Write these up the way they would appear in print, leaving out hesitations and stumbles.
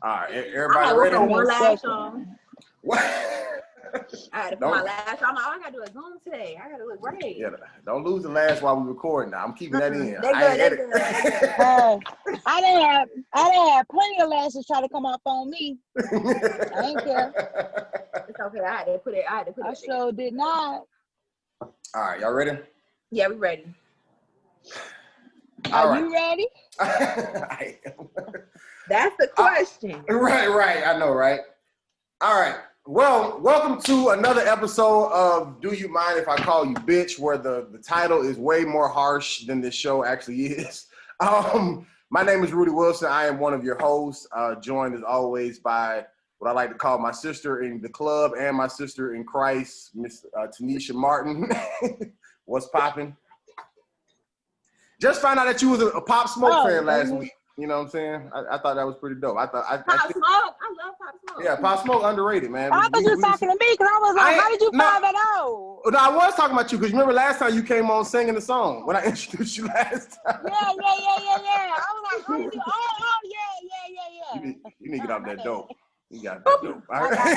All right, I everybody had ready? one lash on. What? I had to put my lash on. I'm like, oh, I gotta do a Zoom today. I gotta look great. Yeah, don't lose the lash while we recording. Now I'm keeping that in. They good. I didn't have plenty of lashes try to come up on me. I ain't care. It's okay. I had to put it. I sure did not. All right, y'all ready? Yeah, we ready. Are you ready? I am. That's the question. Right. I know, right? All right. Well, welcome to another episode of Do You Mind If I Call You Bitch, where the title is way more harsh than this show actually is. My name is Rudy Wilson. I am one of your hosts, joined as always by what I like to call my sister in the club and my sister in Christ, Miss Tanesha Martin. What's popping? Just found out that you was a Pop Smoke fan last week. You know what I'm saying? I thought that was pretty dope. I love Pop Smoke. Yeah, Pop Smoke underrated, man. I thought you were talking to me because I was like, how did you find that out? No, I was talking about you because remember last time you came on singing the song when I introduced you last time. Yeah. I was like, how did you? Yeah. You need to get out that dope. You got that dope. All right.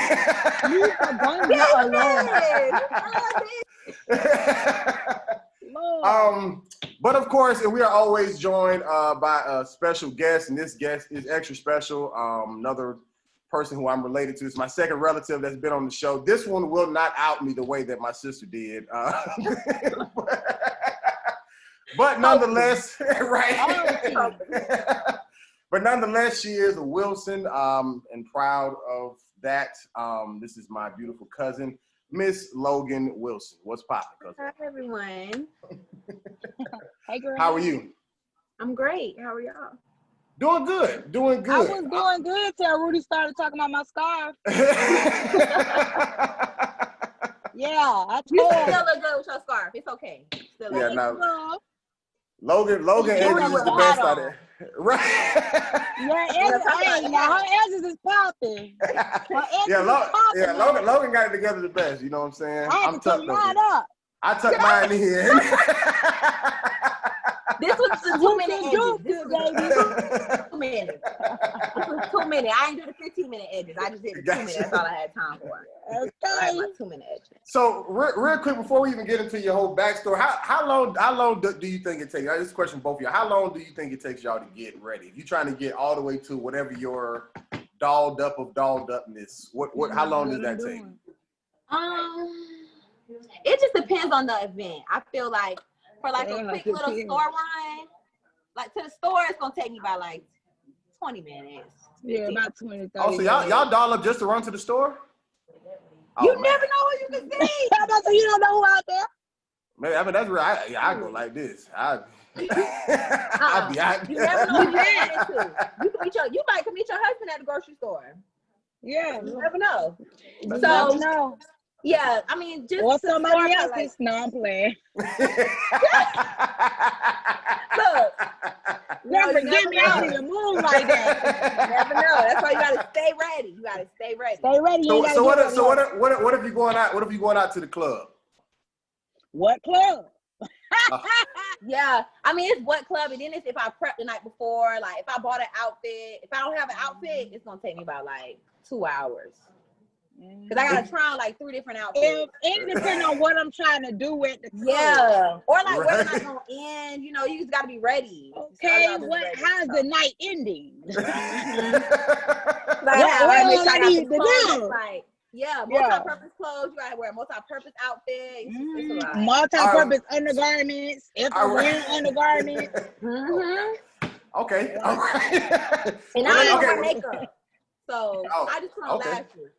But of course, and we are always joined by a special guest, and this guest is extra special. Another person who I'm related to. It's my second relative that's been on the show. This one will not out me the way that my sister did. But nonetheless, right? But nonetheless, she is a Wilson, and proud of that. This is my beautiful cousin, Miss Logan Wilson. What's poppin', cousin? Hi, everyone. Hey, girl. How are you? I'm great. How are y'all? Doing good. I was doing good till Rudy started talking about my scarf. Yeah, I told you still look good with your scarf. It's okay. Still yeah, no. Logan edges is the best out there. Right. Yeah, now her edges is popping. Logan got it together the best. You know what I'm saying? I'm tucked mine up. I tucked mine in. This was the 2 minute edges. This was 2 minutes. This was 2 minutes. I ain't do the 15-minute edges. I just did the 2 minutes. That's all I had time for. Okay. I had my 2-minute edges. So real quick before we even get into your whole backstory, how long do you think it takes? This is a question for both of y'all. How long do you think it takes y'all to get ready? If you're trying to get all the way to whatever your dolled upness, how long does that take? It just depends on the event. I feel like for like a quick little store run, like to the store, it's gonna take me about like 20 minutes. Yeah, about 20, 30 Oh, so y'all doll up just to run to the store? You never know who you can see. So you don't know who out there? Man, I mean that's real. I go like this. You never know who you run into. You might come meet your husband at the grocery store. Yeah, you never know. So yeah, I mean, just or somebody else's. No, I'm playing. Look, never get me out of the mood like that. You never know. That's why you gotta stay ready. Stay ready. So what if you going out? What if you going out to the club? What club? Yeah, I mean it's what club, and then it's if I prep the night before. Like if I bought an outfit, if I don't have an outfit, it's gonna take me about like 2 hours. Because I gotta try on like 3 different outfits. It depends on what I'm trying to do at the club. Yeah. Or like whether it's gonna end, you just gotta be ready. Okay, how's the night ending? Multi-purpose clothes, you gotta wear a multi-purpose outfit. Multi-purpose undergarments, if I'm wearing undergarments. Okay. All right. And I don't wear makeup. So I just put on lashes.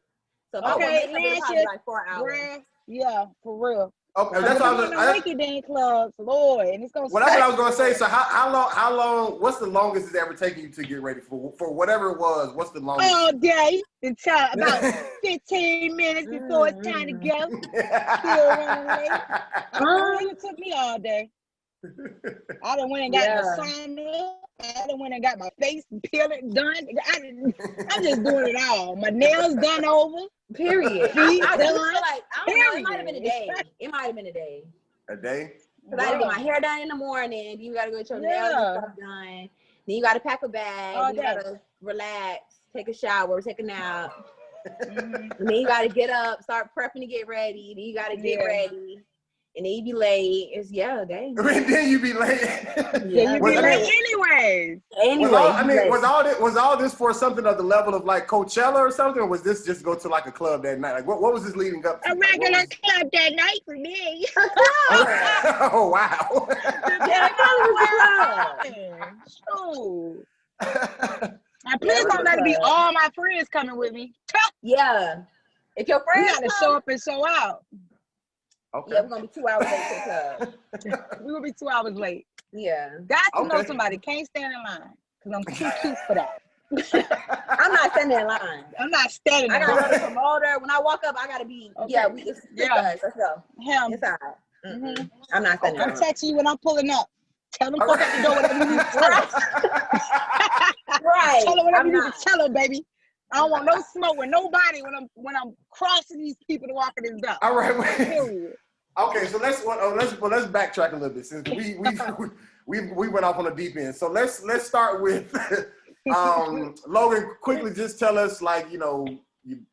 So if I wear makeup, it'll probably like 4 hours. Yeah, for real. Okay, that's what I was going clubs, Lord, and it's gonna. Well, that's what I was gonna say. So how long? What's the longest it's ever taken you to get ready for whatever it was? What's the longest? All day until about 15 minutes before it's time to go. Still running late. It took me all day. I done went and got my sauna. I done went and got my face peeled done. I'm just doing it all. My nails done over. Period. Feet I done. feel like I don't know. It might have been a day. A day? Because I had to get my hair done in the morning. You got to go get your nails and stuff done. Then you gotta pack a bag. All Then you day. gotta relax, take a shower, take a nap. Mhm. And then you gotta get up, start prepping to get ready. Then you gotta get Yeah. ready. And then you be late. It's dang. Then you be late. Yeah, you Was- be I mean, late anyways. Anyway, was all this for something of the level of like Coachella or something, or was this just go to like a club that night? Like what was this leading up to? A Like, what regular was- club that night for me. Oh wow. Shoot. Now, please don't let it be all my friends coming with me. yeah. If your We friends got to come, show up and show out. Okay. yeah, we're gonna be 2 hours late to the club. We will be 2 hours late. Yeah. Got to know Okay. somebody. Can't stand in line because I'm too cute for that. I'm not standing in line. I'm not standing I in gotta line. know the promoter. When I walk up, I gotta be. Okay. Yeah, it's Yeah. us. Let's go Him. inside. Mhm. I'm not standing in I'm line. texting you when I'm pulling up. Tell them fuck at the door whatever you need to tell them. Right. Tell them whatever I'm you need not. to tell them, baby. I don't want no smoke with nobody when I'm crossing these people to walk in this door. All right. Period. Okay, so let's backtrack a little bit since we went off on the deep end. So let's start with Logan. Quickly, just tell us like your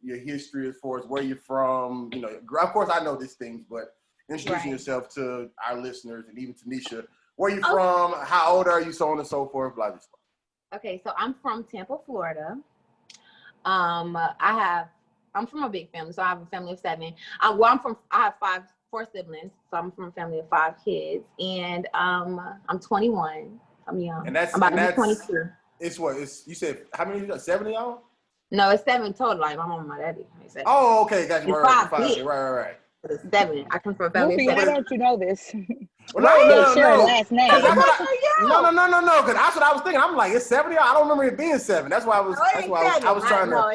history as far as where you're from. Of course I know these things, but introducing yourself to our listeners and even Tanesha. Where you from? How old are you? So on and so forth. Blah blah blah. Okay, so I'm from Tampa, Florida. I'm from a big family, so I have a family of 7. I have 4 siblings, so I'm from a family of 5 kids, and I'm 21. I'm young. And that's I'm about to be 22. It's what? You said how many? 7 of y'all? No, it's 7 total. Like my mom and my daddy. Oh, okay, gotcha. It's Right, 5 kids. Right. It's 7. I come from a family Rudy, of why 7. don't you know this? Well, They share a last name. Because that's what Yeah. No, because that's what I was thinking. I'm like, it's 7 of y'all. I don't remember it being 7. That's why I was. That's why I was trying to. No,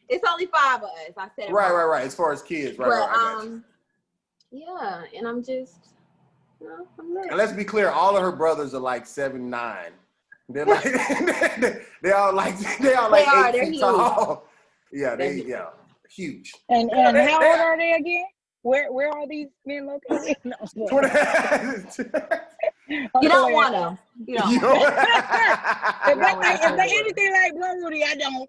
it's only 5 of us. I said it wrong. Right. As far as kids, right. But I got you. yeah, and I'm just, I'm there. And let's be clear, all of her brothers are like 7'9". They're like they all like 8 feet tall. Yeah, huge. And how old are they again? Where are these men located? No, You don't want them. You don't want them. If they anything like Blow Rudy, I don't.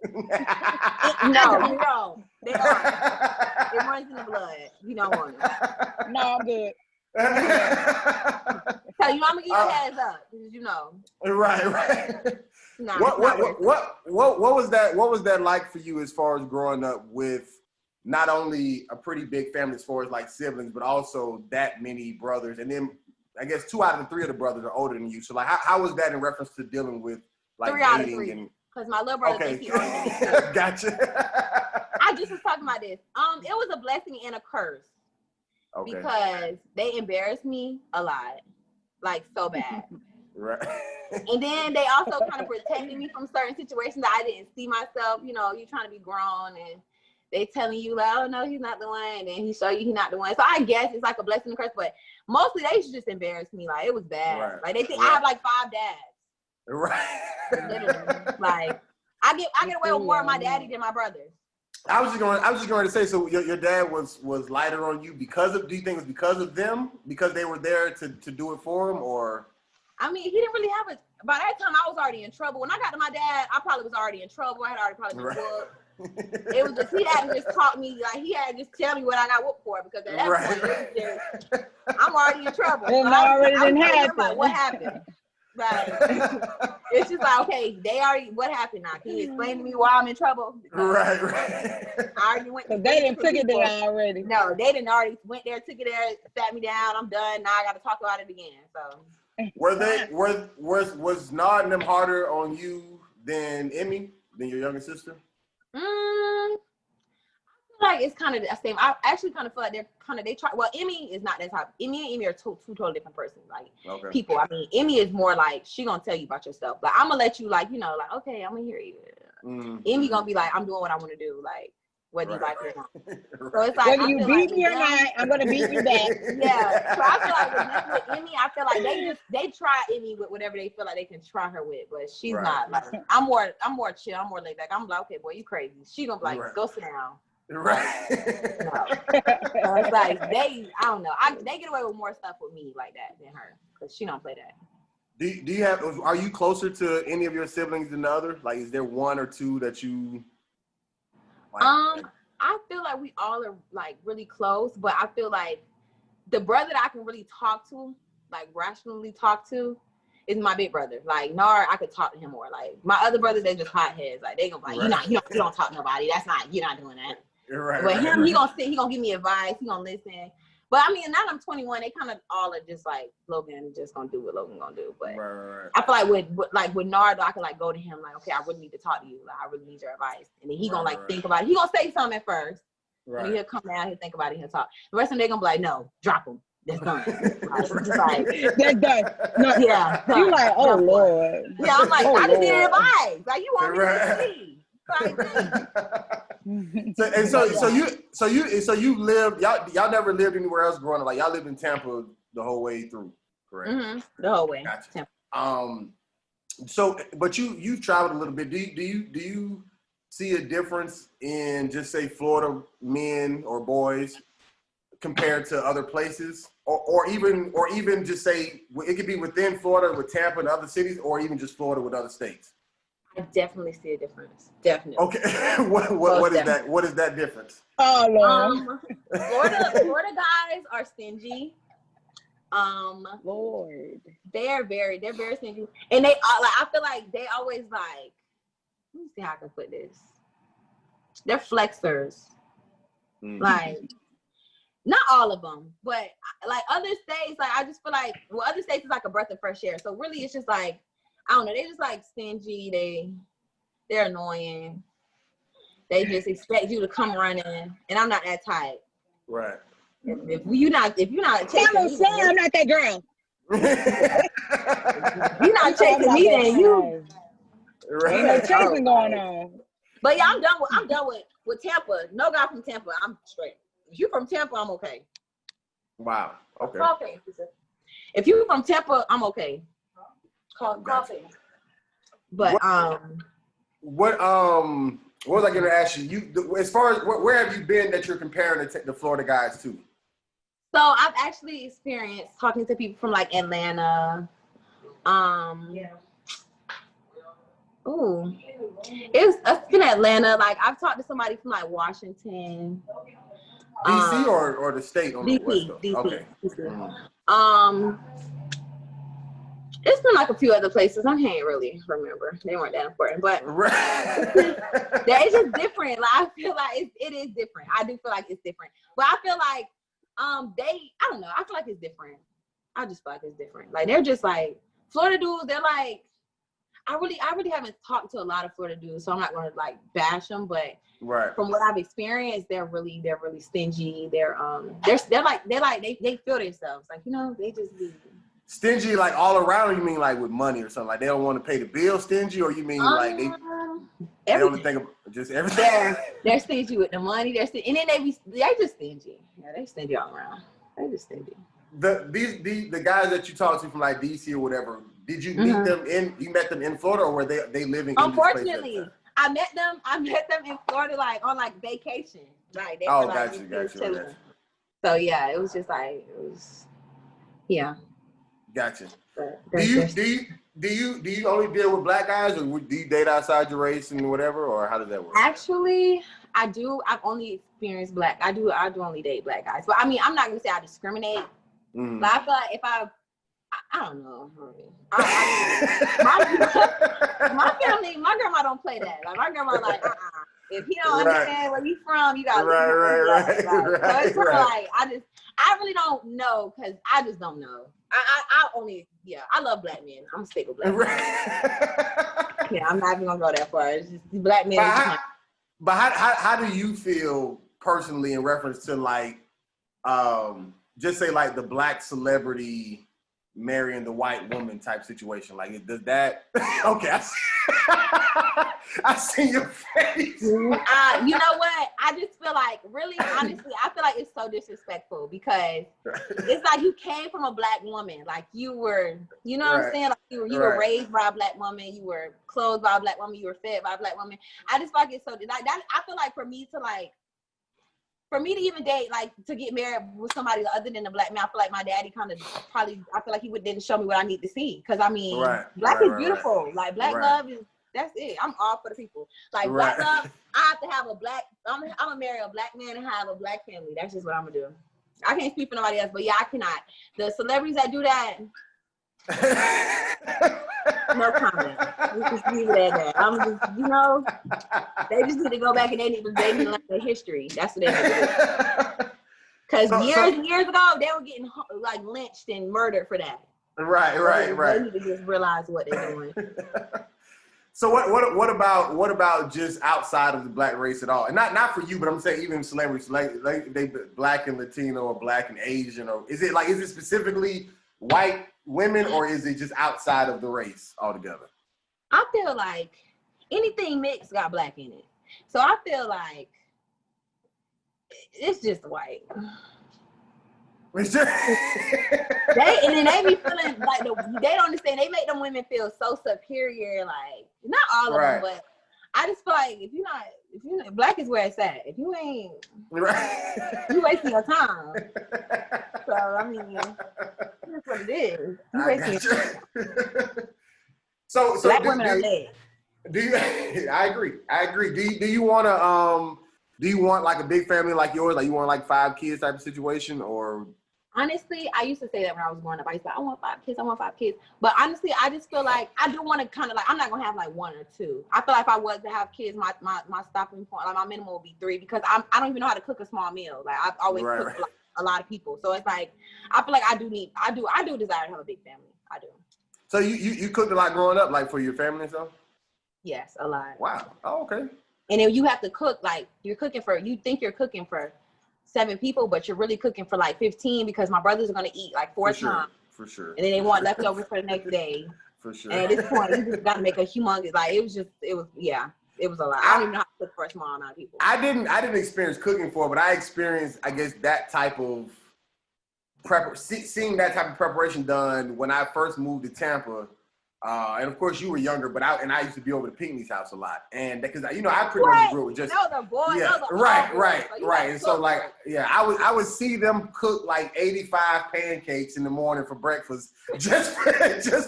No, you don't. They are. It runs in the blood. You don't want them. No, I'm good. So I'm gonna give you a heads up because Right. Nah, What was that like for you as far as growing up with not only a pretty big family as far as like siblings, but also that many brothers, and then I guess 2 out of the 3 of the brothers are older than you. So like, how was that in reference to dealing with like 3 out of dating 3? and? Because my little brother Okay, thinks he's older than me too. Gotcha. I just was talking about this. It was a blessing and a curse. Okay. Because they embarrassed me a lot, like so bad. Right. And then they also kind of protected me from certain situations that I didn't see myself. You trying to be grown and they telling you like, oh no, he's not the one, and he show you he's not the one. So I guess it's like a blessing and a curse, but mostly they used to just embarrass me. Like it was bad. Right. Like they think I have like 5 dads. Right. Literally. Like I get away with more of my daddy than my brothers. I was just going to say, so your dad was lighter on you because of? Do you think it was because of them? Because they were there to do it for him, or? I mean, he didn't really have it. By that time, I was already in trouble. When I got to my dad, I probably was already in trouble. I had already probably been whooped. It was just, he had to just taught me, like, he had to just tell me what I got whooped for, because at that point, it was just, I'm already in trouble. It already didn't happen. Like, what happened? Like, it's just like, okay, what happened now? Can you explain to me why I'm in trouble? Because Right. I already went. Because they didn't took it there already. No, they didn't already went there, took it there, sat me down. I'm done. Now I got to talk about it again. So. Was Nod and them harder on you than Emmy, than your younger sister? I feel like it's kind of the same. I actually kind of feel like they try. Well, Emmy is not that type. Emmy and Emmy are two totally different persons. Like people. I mean, Emmy is more like she gonna tell you about yourself. Like I'm gonna let you like okay, I'm gonna hear you. Emmy gonna be like, I'm doing what I want to do. Like whether you like it or not. So it's like whether you beat me or not, I'm gonna beat you back. Yeah. So I feel like with Emmy, I feel like they try Emmy with whatever they feel like they can try her with, but she's not like I'm more chill, I'm more laid back. I'm like, okay, boy, you crazy. She gonna be like, go sit down. Right. No. So it's like I don't know. They get away with more stuff with me like that than her, because she don't play that. Do you have? Are you closer to any of your siblings than the other? Like, is there one or two that you? Like, I feel like we all are like really close, but I feel like the brother that I can really talk to, like rationally talk to, is my big brother. Like Nar, I could talk to him more. Like my other brothers, they just hotheads. Like they gonna be like, you don't talk to nobody. You're not doing that. Right, but him, right. he gonna give me advice. He gonna listen. But I mean, now that I'm 21, they kind of all are just like Logan just gonna do what Logan gonna do. But right. I feel like with Nard, I can like go to him like, okay, I really need to talk to you. Like I really need your advice. And then he gonna like think about it. He gonna say something at first. Right. And he'll come down, he'll think about it, he'll talk. The rest of them, they gonna be like, no, drop him. That's done. That's done. No, yeah. You like, oh Lord. Yeah, I'm like, I just need Lord. advice. Like you want me to see. So you lived, y'all never lived anywhere else growing up. Like y'all lived in Tampa the whole way through, correct? Mm-hmm. The whole way. Gotcha. So but you've traveled a little bit. Do you see a difference in just say Florida men or boys compared to other places? Or even just say it could be within Florida with Tampa and other cities, or even just Florida with other states? I definitely see a difference. Definitely. Okay. what is that? What is that difference? Oh Lord. Florida guys are stingy. Lord. They're very stingy. And they like I feel like they always like, let me see how I can put this. They're flexers. Mm-hmm. Like not all of them, but like other states, like I just feel like other states is like a breath of fresh air. So really it's just like, I don't know, they just like stingy, they're annoying. They just expect you to come running, and I'm not that type. Right. If you're not chasing me, I'm not that girl. If you're not chasing me, then you ain't no chasing going on. But yeah, I'm done with Tampa. No guy from Tampa, I'm straight. If you from Tampa, I'm okay. Wow. Okay. Okay. If you from Tampa, I'm okay. Coffee. But what was I going to ask you? You as far as where have you been that you're comparing the Florida guys to? So I've actually experienced talking to people from like Atlanta. Ooh, it's been Atlanta. Like I've talked to somebody from like Washington. DC or the state on DC, the West Coast? DC, okay. DC. It's been like a few other places. I can't really remember. They weren't that important, but it's just different. Like I feel like it is different. I do feel like it's different, but I feel like I don't know. I feel like it's different. I just feel like it's different. Like they're just like Florida dudes. They're like I really haven't talked to a lot of Florida dudes, so I'm not going to like bash them. But from what I've experienced, they're really stingy. They feel themselves. Like they just be stingy, like all around. You mean like with money or something? Like they don't want to pay the bill, stingy, or you mean like they only think of just everything? They're stingy with the money. They're and then they're just stingy. Yeah, they're stingy all around. They're just stingy. The guys that you talked to from like DC or whatever, did you meet them you met them in Florida, or were they living? Unfortunately, I met them in Florida, like on like vacation. Like they were, like, gotcha. So yeah, it was just like yeah. Gotcha. Do you only deal with black guys, or do you date outside your race and whatever, or how does that work? Actually, I do. I've only experienced black. I do only date black guys, but I mean, I'm not gonna say I discriminate. Mm. But I feel like if I don't know. My family, my grandma don't play that. Like my grandma, like if he don't understand where you from, you gotta right. So it's sort of like I really don't know because I just don't know. I only I love black men. I'm stick with black men. Yeah, I'm not even gonna go that far. It's just black men. But how do you feel personally in reference to like just say like the black celebrity marrying the white woman type situation? Like does that okay, I see your face. You know what? I just feel like really honestly, I feel like it's so disrespectful because it's like you came from a black woman. Like you were, you know what I'm saying? Like you were raised by a black woman, you were clothed by a black woman, you were fed by a black woman. I just feel like it's so like that. I feel like for for me to even date, like to get married with somebody other than a black man, I feel like my daddy kind of probably, I feel like he didn't show me what I need to see. Cause I mean, black is beautiful. Like black love is, that's it. I'm all for the people. Like black love, I have to have a black, I'm gonna marry a black man and have a black family. That's just what I'm gonna do. I can't speak for nobody else, but yeah, I cannot. The celebrities that do that, no comment. We just leave it at that. I'm just, you know, they just need to go back and they need to learn their history. That's what they need to do. Because years and years ago, they were getting like lynched and murdered for that. Right. They need to just realize what they're doing. So what about just outside of the black race at all? And not for you, but I'm saying even celebrities, like they black and Latino or black and Asian, or is it specifically white women, or is it just outside of the race altogether? I feel like anything mixed got black in it. So I feel like it's just white. And then they be feeling like they don't understand. They make them women feel so superior. Like not all of them, but I just feel like if you're not black is where it's at. If you ain't, you wasting your time. So I mean, that's what it is. You wasting your time. So black women are lit. Do you? I agree. Do you want to? Do you want like a big family like yours? Like you want like 5 kids type of situation, or? Honestly, I used to say that when I was growing up. I used to say, I want 5 kids. But honestly, I just feel like I do want to kind of like, I'm not going to have like 1 or 2. I feel like if I was to have kids, my stopping point, like my minimum would be 3 because I don't even know how to cook a small meal. Like I've always cooked for like a lot of people. So it's like, I feel like I do desire to have a big family. I do. So you cooked a lot growing up, like for your family and stuff? Yes, a lot. Wow. Oh, okay. And then you have to cook, like you think you're cooking for 7 people, but you're really cooking for like 15 because my brothers are going to eat like 4 times. For sure. And then they want leftovers for the next day. For sure. And at this point, you just got to make a humongous, like it was a lot. I don't even know how to cook for a small amount of people. I didn't experience cooking for, but I experienced, I guess, that type of seeing that type of preparation done when I first moved to Tampa. And of course you were younger, but I used to be over to Pinckney's house a lot, and because I pretty much grew up with just right. And so like I would see them cook like 85 pancakes in the morning for breakfast, just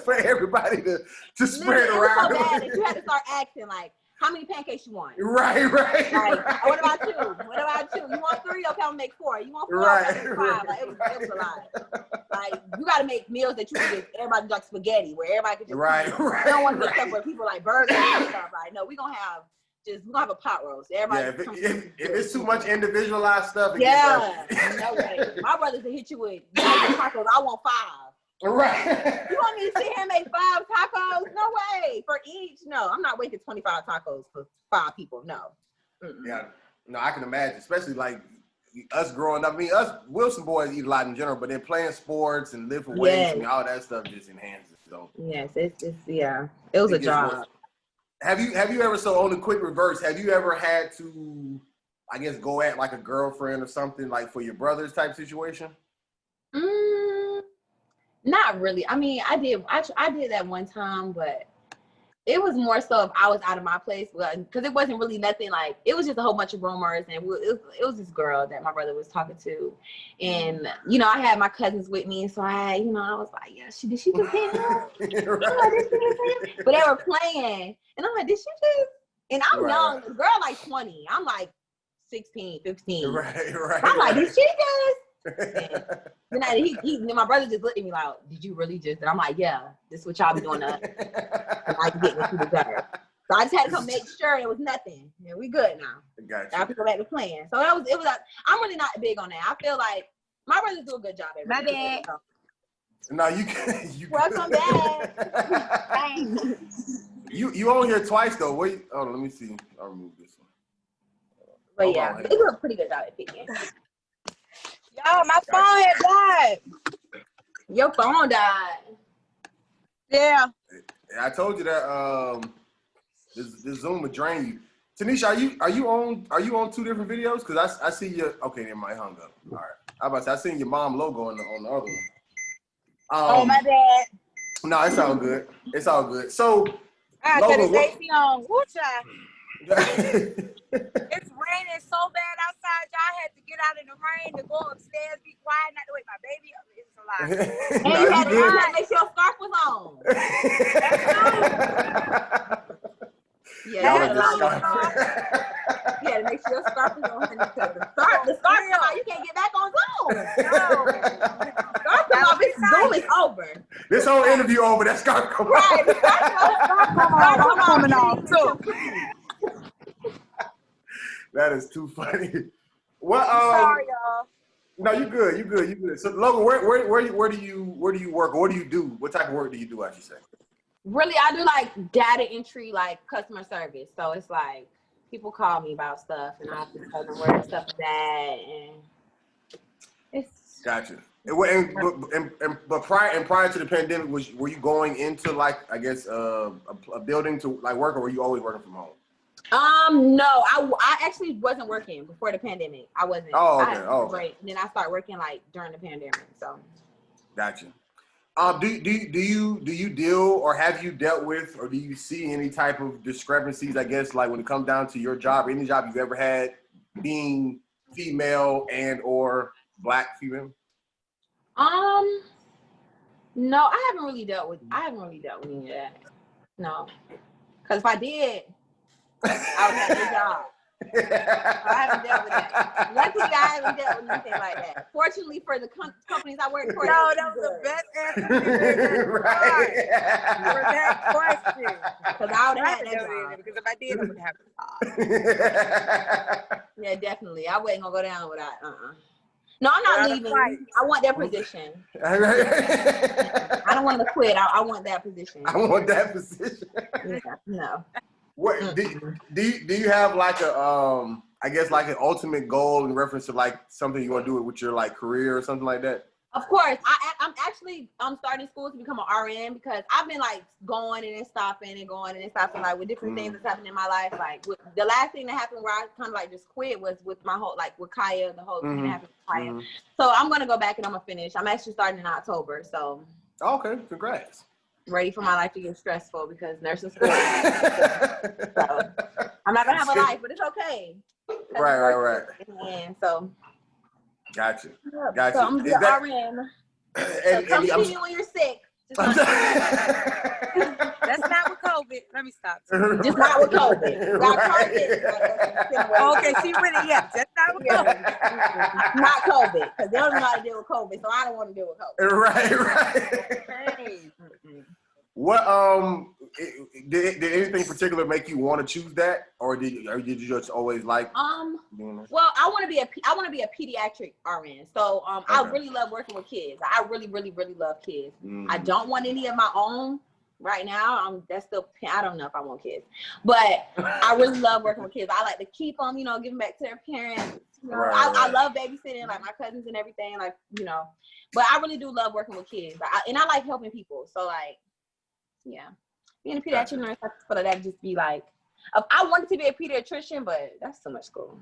for everybody to spread around. So bad that you had to start asking like, how many pancakes you want? Right. Like, what about you? You want 3? Okay, I'll make 4. You want 4? I'll make 5. Like, it was a lot. Like, you got to make meals that you can get everybody like spaghetti, where everybody can just I don't want to make stuff where people like burgers and stuff. Like, no, we're gonna have a pot roast. Everybody. If it's too much individualized stuff, no way. My brothers will hit you with tacos. I want 5. Right. You want me to sit here and make 5 tacos? No way. For each? No, I'm not making 25 tacos for 5 people. No. Mm-mm. Yeah. No, I can imagine, especially like us growing up. I mean, us Wilson boys eat a lot in general, but then playing sports and lift weights, I mean, all that stuff just enhances it. So yes, it's it was a job. Have you ever, so on the quick reverse, have you ever had to, I guess, go at like a girlfriend or something like for your brothers type situation? Not really. I mean, I did that one time, but it was more so if I was out of my place, because it wasn't really nothing like, it was just a whole bunch of rumors, and it was this girl that my brother was talking to, and I had my cousins with me, so I was like, yeah, did she just hit him? But they were playing, and I'm like, did she just? And I'm young, the girl like 20, I'm like 16, 15. Right. I'm like, did she just? And then my brother just looked at me like, did you really just? And I'm like, yeah, this is what y'all be doing to us. And I can get what you deserve. So I just had to come make sure there was nothing. Yeah, we good now. Gotcha. I have to go back to playing. So it was I'm really not big on that. I feel like my brothers do a good job every My day. bad. No, you welcome back. Thanks. You on here twice though. Wait, hold on, let me see. I'll remove this one. But yeah, they do a pretty good job at picking. Yo, my phone had died. Your phone died. Yeah. I told you that this Zoom would drain you. Tanesha, are you on 2 different videos? Because I see your, okay, never mind, hung up. All right. How about that? I seen your mom logo on the other one. Oh, my bad. No, it's all good. It's all good. So I got the AC on. Woo, child. It's raining so bad outside, y'all had to get out in the rain to go upstairs, be quiet, not to wake my baby up. It's a lot. And you had to make sure your scarf was on. Yeah, you had to make sure your scarf was on. The scarf come out, you can't get back on Zoom. No. Scarf come out, Zoom is over. This whole interview over, that scarf come out. Right, the scarf coming off too. That is too funny. What? Sorry, y'all. No, you good. You good. So, Logan, where do you work? Or what do you do? What type of work do you do? I should say. Really, I do like data entry, like customer service. So it's like people call me about stuff, and I have to tell them where the stuff is at, and it's gotcha. But prior to the pandemic, were you going into like I guess a building to like work, or were you always working from home? No, I actually wasn't working before the pandemic. I wasn't. Oh, okay. I had a break, and then I started working like during the pandemic. So, gotcha. Do you deal or have you dealt with or do you see any type of discrepancies? I guess like when it comes down to your job, or any job you've ever had, being female and or Black female. No, I haven't really dealt with any of that. No, because if I did, I would have a job. So I haven't dealt with that. Luckily, I haven't dealt with anything like that. Fortunately for the companies I work for, no, that was the best answer right. For that question. Because I would have had that job. Because if I did, I would have a job. Yeah, definitely. I wasn't gonna go down without. No, I'm not leaving. I want that position. I don't want to quit. I want that position. I want that position. Yeah, no. What do you have like a I guess like an ultimate goal in reference to like something you want to do with your like career or something like that? Of course, I'm actually starting school to become an RN because I've been like going and then stopping and going and then stopping like with different things that's happening in my life. Like the last thing that happened where I kind of like just quit was with my whole like with Kaya, the whole thing that happened with Kaya. So I'm gonna go back and I'm gonna finish. I'm actually starting in October, so okay, congrats. Ready for my life to get stressful because nursing school. So I'm not gonna have a life, but it's okay. Right. And so. Gotcha. So I'm gonna be an RN. So come see me when you're sick. That's not with COVID. Let me stop. Just not with COVID. Okay, she went it. Yeah, just not with COVID. Not COVID, because they don't know how to deal with COVID, so I don't want to deal with COVID. Right. Hey. What did anything in particular make you want to choose that, or did you just always like doing this? Well, I want to be a pediatric RN. So I really love working with kids. I really love kids. I don't want any of my own right now. That's still, I don't know if I want kids, but I really love working with kids. I like to keep them, giving back to their parents. I love babysitting, like my cousins and everything, like But I really do love working with kids, and I like helping people. So like. Yeah, being a pediatric nurse, I feel like that just be like, I wanted to be a pediatrician, but that's too much school.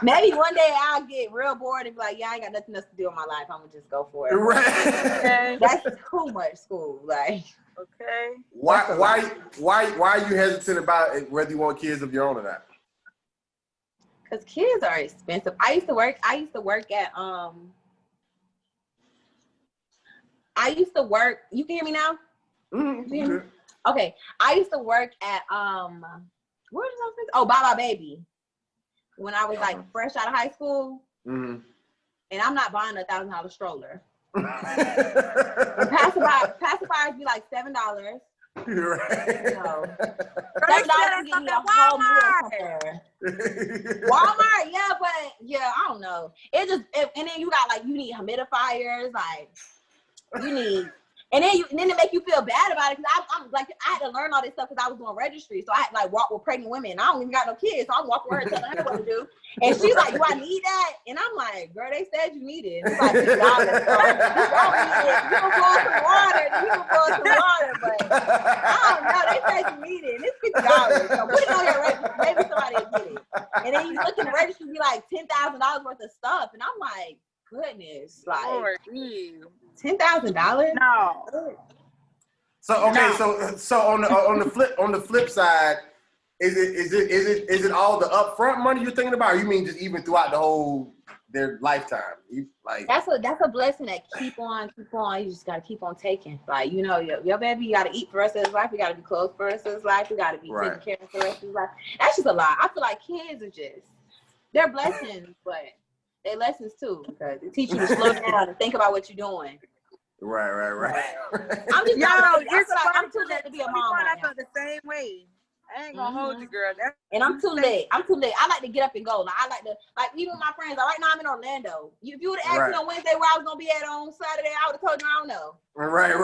Maybe one day I'll get real bored and be like, yeah, I ain't got nothing else to do in my life. I'm gonna just go for it. Right. That's too much school. Like, okay. Why are you hesitant about whether you want kids of your own or not? Because kids are expensive. I used to work at you can hear me now? Mm-hmm. Okay. I used to work at where is those things? Oh, Bye Baby. When I was like fresh out of high school. And I'm not buying a $1,000 stroller. Pacifiers be like $7. Right. $7 can give you a whole meal somewhere. Walmart, I don't know. It just and then you got like you need humidifiers, like you need, and then it make you feel bad about it because I'm like I had to learn all this stuff because I was doing registry, so I had to like walk with pregnant women. I don't even got no kids, so I'm walking with her telling her what to do, and she's like, "Do I need that?" And I'm like, "Girl, they said you need it." It's like $50. You don't need it. You can boil some water, but I don't know. They said you need it, and it's $50. So put it on your registry. Maybe somebody will get it. And then you look in the registry, be like $10,000 worth of stuff, and I'm like, goodness, like $10,000? No. So okay, so on the flip side, Is it all the upfront money you're thinking about, or you mean just even throughout their lifetime? That's a blessing that keep on. You just gotta keep on taking. Like, you know, your baby, you gotta eat for the rest of his life. You gotta be clothes for the rest of his life. You gotta be taking care of for the rest of his life. That's just a lot. I feel like kids are they're blessings, but they're lessons too, because it teach you to slow down and think about what you're doing. Right. I'm just I'm too late to be a mom. I felt the same way. I ain't gonna hold you, girl. And I'm too late. I like to get up and go. Like, I like to, even my friends. Right now I'm in Orlando. If you would have asked me on Wednesday where I was gonna be at on Saturday, I would have told you I don't know. Right.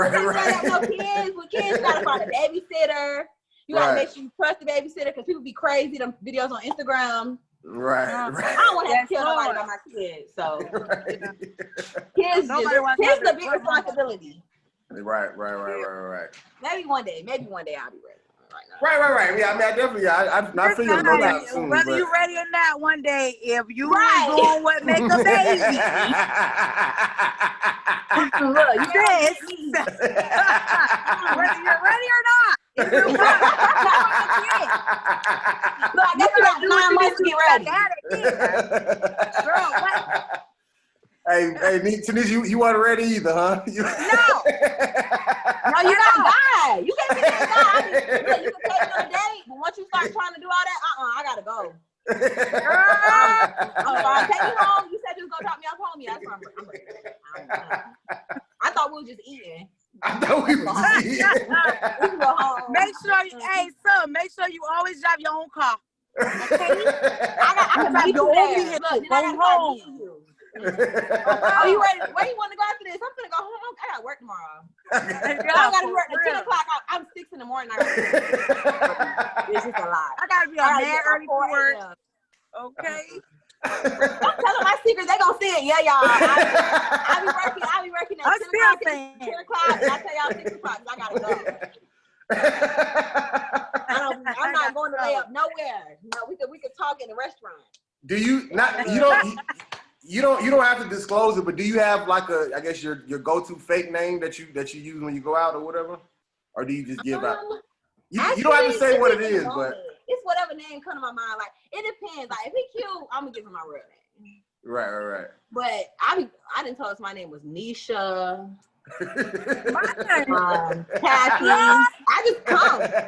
No kids. With kids, you gotta find a babysitter. You gotta make sure you trust the babysitter, because people be crazy. Them videos on Instagram. Right. I don't want to have to kill nobody about my kids. So kids a big responsibility. Right. Maybe one day I'll be ready. Right. Yeah, I mean, I definitely, I'm not feeling no time soon. Whether you're ready or not, one day, if you doing what make a baby, look, yes. Whether you're ready or not, if you're ready. Look, I guess you got 9 months to get ready. Girl, what? Hey, Tanesha, you weren't ready either, huh? No, you gotta die. You can't be that guy. Look, you can take me on a date, but once you start trying to do all that, I gotta go. I'm sorry, take me home. You said you was gonna drop me off home. Yeah, that's why I'm ready. I thought we were just eating. I thought we were just eating. We can go home. Make sure you always drive your own car. Okay? I can meet you there. Look, then I gotta meet you. Oh, you ready? Where you want to go after this? I'm gonna go home. I gotta work tomorrow. I gotta work at 10 o'clock. I'm 6 in the morning. It's just a lot. I gotta be on there early for work. Okay. Don't tell them my secrets. They gonna see it. Yeah, y'all. I'll be working at 10 o'clock. And I tell y'all 6 o'clock. I gotta go. I'm not going to lay up nowhere. No, we could talk in the restaurant. Do you not? You don't have to disclose it, but do you have like I guess your go-to fake name that you use when you go out or whatever, or do you just give out? You don't have to say what it is, but it's whatever name come to my mind. Like, it depends. Like, if he cute, I'm gonna give him my real name. Right. But I didn't tell us my name was Nisha. Kathy. I just come with him.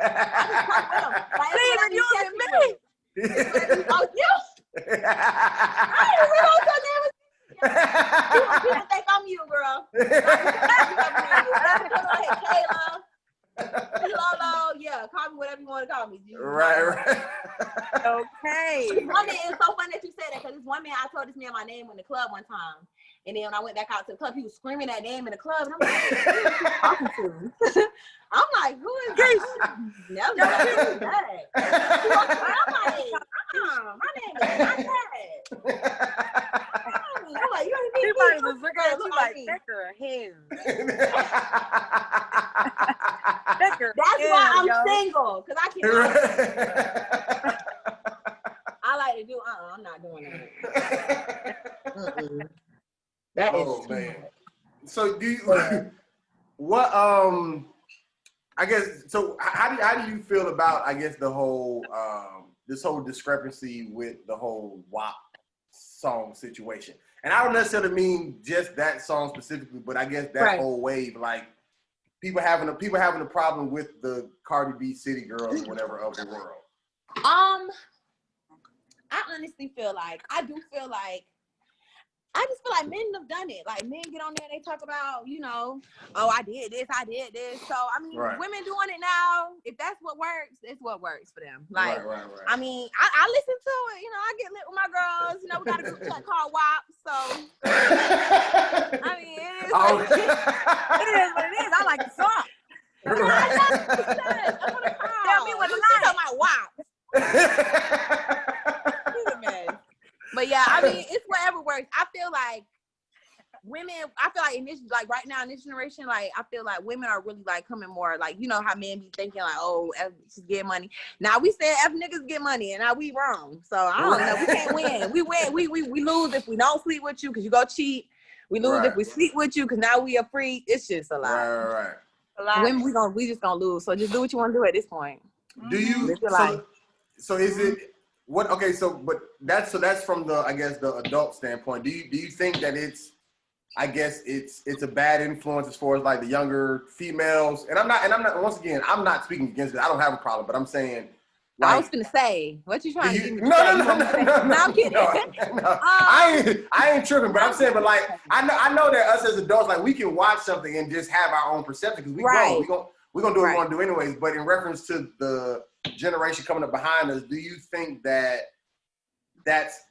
Like, you and me. Oh, you. I didn't realize your name was. People think I'm you, girl. Kayla. Lolo, yeah, call me whatever you want to call me. Right. Okay. One man, it's so funny that you said that, because this one man, I told this man my name in the club one time. And then when I went back out to the club, he was screaming that name in the club. And I'm like, who are you talking to? I'm like, who is that? Never that. I'm like, my name is not that. I'm like, you ain't me. Everybody was looking at you like, Becker, him. Becker. That's why I'm single, because I can't. I like to do, I'm not doing that. That is man. So do you, what I guess so how do you feel about, I guess, the whole this whole discrepancy with the whole WAP song situation? And I don't necessarily mean just that song specifically, but I guess that whole wave, like people having a problem with the Cardi B City Girls or whatever of the world. I honestly I just feel like men have done it. Like, men get on there and they talk about, oh, I did this. So, I mean, women doing it now, if that's what works, it's what works for them. Like, right. I mean, I listen to it. I get lit with my girls. We got a group chat called WAP. So, I mean, it is what it is. It is what it is. I like the song. I'm gonna call. Tell me what to like. My WAP. But yeah, I mean, it's whatever works. I feel like in this, like right now in this generation, like I feel like women are really like coming more like, how men be thinking like, oh, F get money. Now we said F niggas get money, and now we wrong. So I don't know. We can't win. We win. We lose if we don't sleep with you because you go cheat. We lose if we sleep with you because now we are free. It's just a lot. Right. A lot. Women, we just gonna lose. So just do what you want to do at this point. Do you? So is it what? Okay, but that's from the, I guess, the adult standpoint. Do you think that it's, I guess it's a bad influence as far as like the younger females? And I'm not once again, I'm not speaking against it. I don't have a problem, but I'm saying. Like, I was gonna say, what you trying to get me to no, say? No, I'm kidding. No. I ain't tripping, but I'm saying, but like, I know that us as adults, like, we can watch something and just have our own perception because we grown. We're gonna do what we want to do anyways. But in reference to the generation coming up behind us, do you think that that's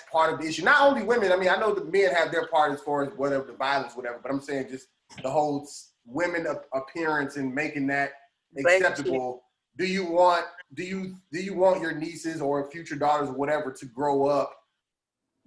part of the issue? Not only women. I mean, I know the men have their part as far as whatever the violence, whatever. But I'm saying just the whole women appearance and making that acceptable. Do you want your nieces or future daughters or whatever to grow up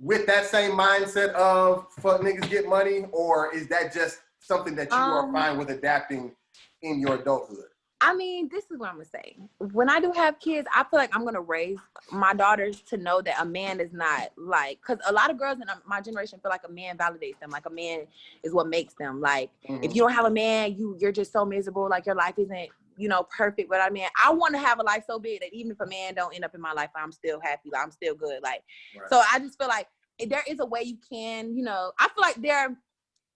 with that same mindset of fuck niggas get money, or is that just something that you are fine with adapting in your adulthood? I mean, this is what I'm gonna say. When I do have kids, I feel like I'm gonna raise my daughters to know that a man is not like, because a lot of girls in my generation feel like a man validates them, like a man is what makes them. Like, if you don't have a man, you're just so miserable. Like your life isn't, perfect. But I mean, I want to have a life so big that even if a man don't end up in my life, I'm still happy. Like, I'm still good. Like, so I just feel like there is a way you can, I feel like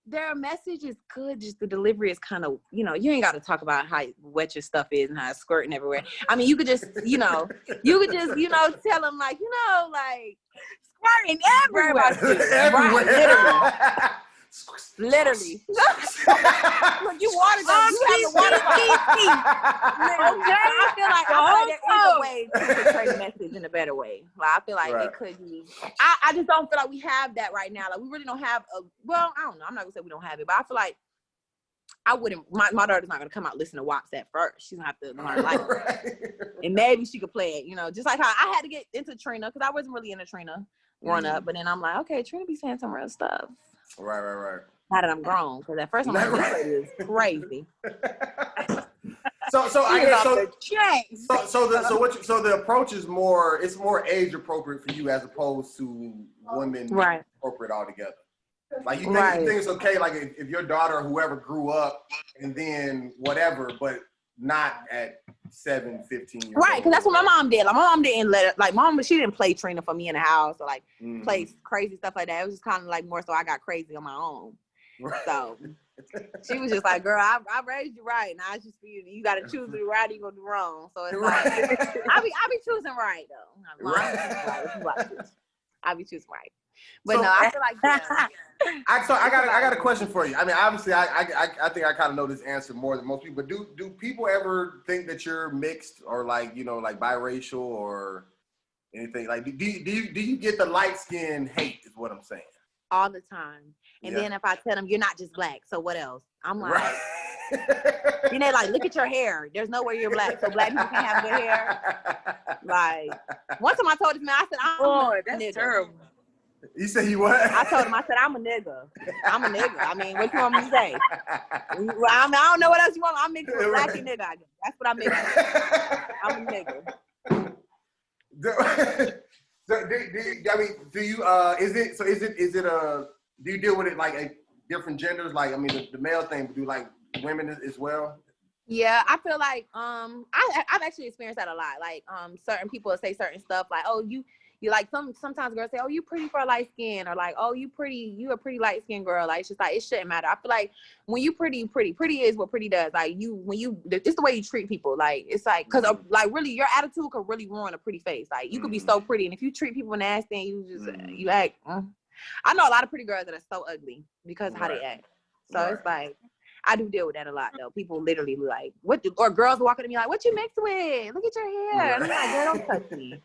their message is good. Just the delivery is kind of, you ain't got to talk about how wet your stuff is and how it's squirting everywhere. I mean, you could just, tell them like, like squirting everywhere. Everywhere. Literally. Look, you water them. You have the water. Okay. I feel like there is a way to portray the message in a better way. Like, I feel like it could be. I just don't feel like we have that right now. Like, we really don't have I don't know. I'm not gonna say we don't have it, but I feel like I wouldn't. My daughter's not gonna come out and listen to WAPs at first. She's gonna have to learn like, and maybe she could play it. Just like how I had to get into Trina because I wasn't really into Trina growing up, but then I'm like, okay, Trina be saying some real stuff. Right. Now that I'm grown, because at first I'm like, this lady is crazy. So the approach is more, it's more age appropriate for you as opposed to women appropriate altogether. Like, you think it's okay, like if your daughter or whoever grew up and then whatever, but not at 7, 15 years old. Right, because that's what my mom did. Like, my mom didn't she didn't play Trina for me in the house or like play crazy stuff like that. It was just kind of like more so I got crazy on my own. Right. So she was just like, girl, I raised you right. Now it's just for you. You got to choose to do right or you going to do wrong. So it's like, I be choosing right, though. I be choosing right. But so, no, I feel like I got a question for you. I mean, obviously, I think I kind of know this answer more than most people. But do people ever think that you're mixed or like like biracial or anything? Like, do you get the light skin hate? Is what I'm saying. All the time. And then if I tell them you're not just black, so what else? I'm like, then they like, look at your hair. There's nowhere you're black, so black people can't have good hair. Like, one time I told this man, I said, that's nigga. Terrible. You said you what? I told him, I said, I'm a nigga. I mean, what you want me to say? I don't know what else you want. I'm mixed with black and nigga, I guess. That's what I'm mixed with. I'm a nigga. Do you deal with it like different genders? Like, I mean, the male thing, do like women as well? Yeah, I feel like I've actually experienced that a lot. Like certain people say certain stuff like, oh, you like sometimes girls say, oh, you pretty for light skin, or like, oh, you a pretty light skinned girl. Like, it's just like, it shouldn't matter. I feel like when you pretty is what pretty does. Like, it's the way you treat people. Like, it's like, because like really your attitude could really ruin a pretty face. Like, you could be so pretty, and if you treat people nasty and you act I know a lot of pretty girls that are so ugly because of how they act. So it's like, I do deal with that a lot though. People literally like, or girls walking to me like, what you mixed with? Look at your hair. And I'm like, girl, don't touch me.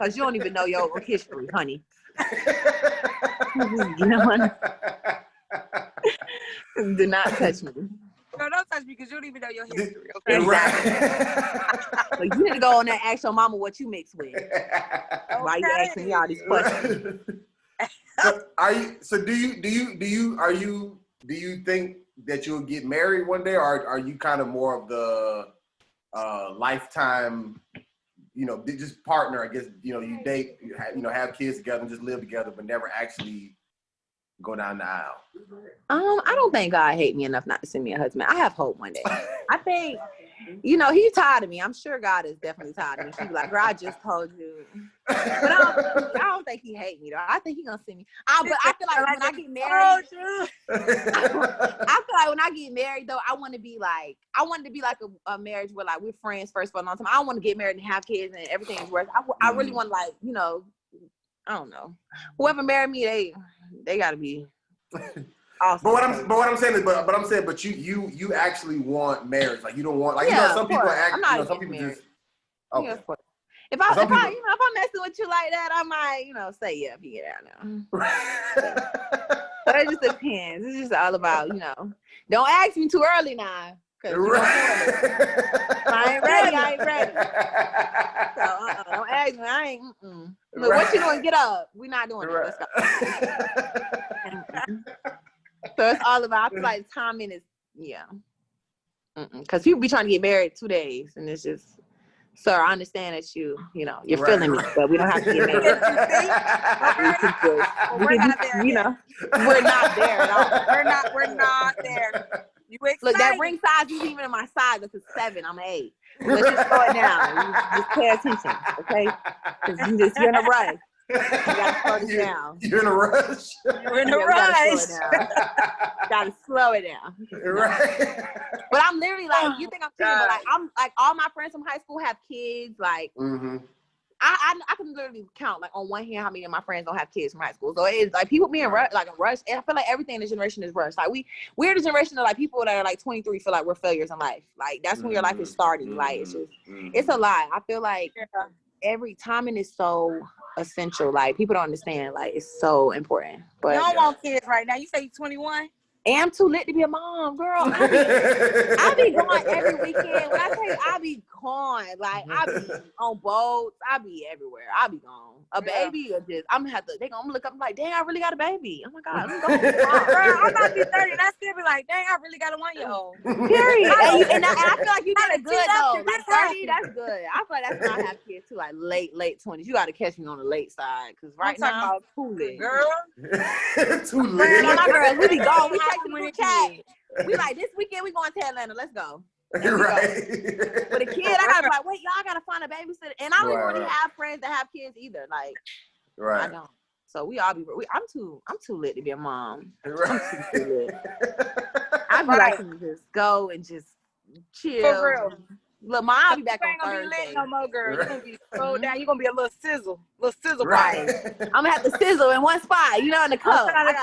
Because you don't even know your history, honey. You know what? Do not touch me. No, don't touch me because you don't even know your history. Okay? Exactly. So you need to go on there and ask your mama what you mixed with. Why you asking me all these questions? Do you think that you'll get married one day, or are you kind of more of the lifetime, just partner? I guess you date, have kids together and just live together, but never actually go down the aisle. I don't think God hate me enough not to send me a husband. I have hope one day. I think You know, he's tired of me. I'm sure God is definitely tired of me. He'd be like, girl, I just told you. But I don't think he hates me though. I think he gonna see me. But I feel like when I get married, I feel like when I get married though, I want to be like a marriage where like we're friends first for a long time. I don't want to get married and have kids and everything is worth. I really want like, you know, I don't know. Whoever married me, they gotta be awesome. But what I'm saying is, but you actually want marriage. Like you don't want, like, you know, some people act. I'm not, you know, some people married. just. Okay. Yeah, of course. If I'm messing with you like that, I might, you know, say yeah if you get out now. But it just depends. It's just all about, you know. Don't ask me too early now. Cause I ain't ready. So don't ask me. I ain't. Look, what you doing? Get up. We're not doing it. Let's go. So it's all about. I feel like timing is because people be trying to get married 2 days, and it's just. Sir, I understand that you're feeling me, but we don't have to get married. We're not there at all. We're not there. You excited? Look, that ring size is even in my size. It's a 7. I'm an 8. Let's just slow it down. You just pay attention, okay? Because you're in a rush. You gotta slow it down. You're in a rush. You're in a rush. Gotta slow it down. Right. But I'm literally like, you think I'm kidding, but like I'm like all my friends from high school have kids. Like I can literally count like on one hand how many of my friends don't have kids from high school. So it's like people being like a rush. And I feel like everything in this generation is rushed. Like we're the generation of like people that are like 23 feel like we're failures in life. Like that's when your life is starting. Like it's just it's a lot. I feel like every timing is so essential. Like people don't understand. Like it's so important. But you don't want kids right now. You say you're 21. And I'm too lit to be a mom, girl. I be gone every weekend. When I tell you, I be gone. Like I be on boats. I be everywhere. I be gone. A baby or just I'm gonna look up and like, dang, I really got a baby. Oh my God, I'm going. Girl, I'm about to be 30 and I still be like, dang, I really got a 1-year-old. Period. and I feel like you did good though. Like 30, that's good. I feel like that's when I have kids too, like late 20s. You gotta catch me on the late side. Cause right now I'm too lit. Girl. Too lit. My girl, we be gone. We take the group chat. We like this weekend we going to Atlanta. Let's go. Right. But a kid, I gotta be like, wait, y'all gotta find a babysitter. And I don't even really have friends that have kids either. Like, I don't. So we all be. I'm too lit to be a mom. Right. I'm too lit. I be like to just go and just chill. For real. Look, mom, I'll be back on Thursday. You ain't gonna be lit no more, girl. You're gonna be slowed down. You're gonna be a little sizzle Right. I'm gonna have to sizzle in one spot, you know, in the cup. I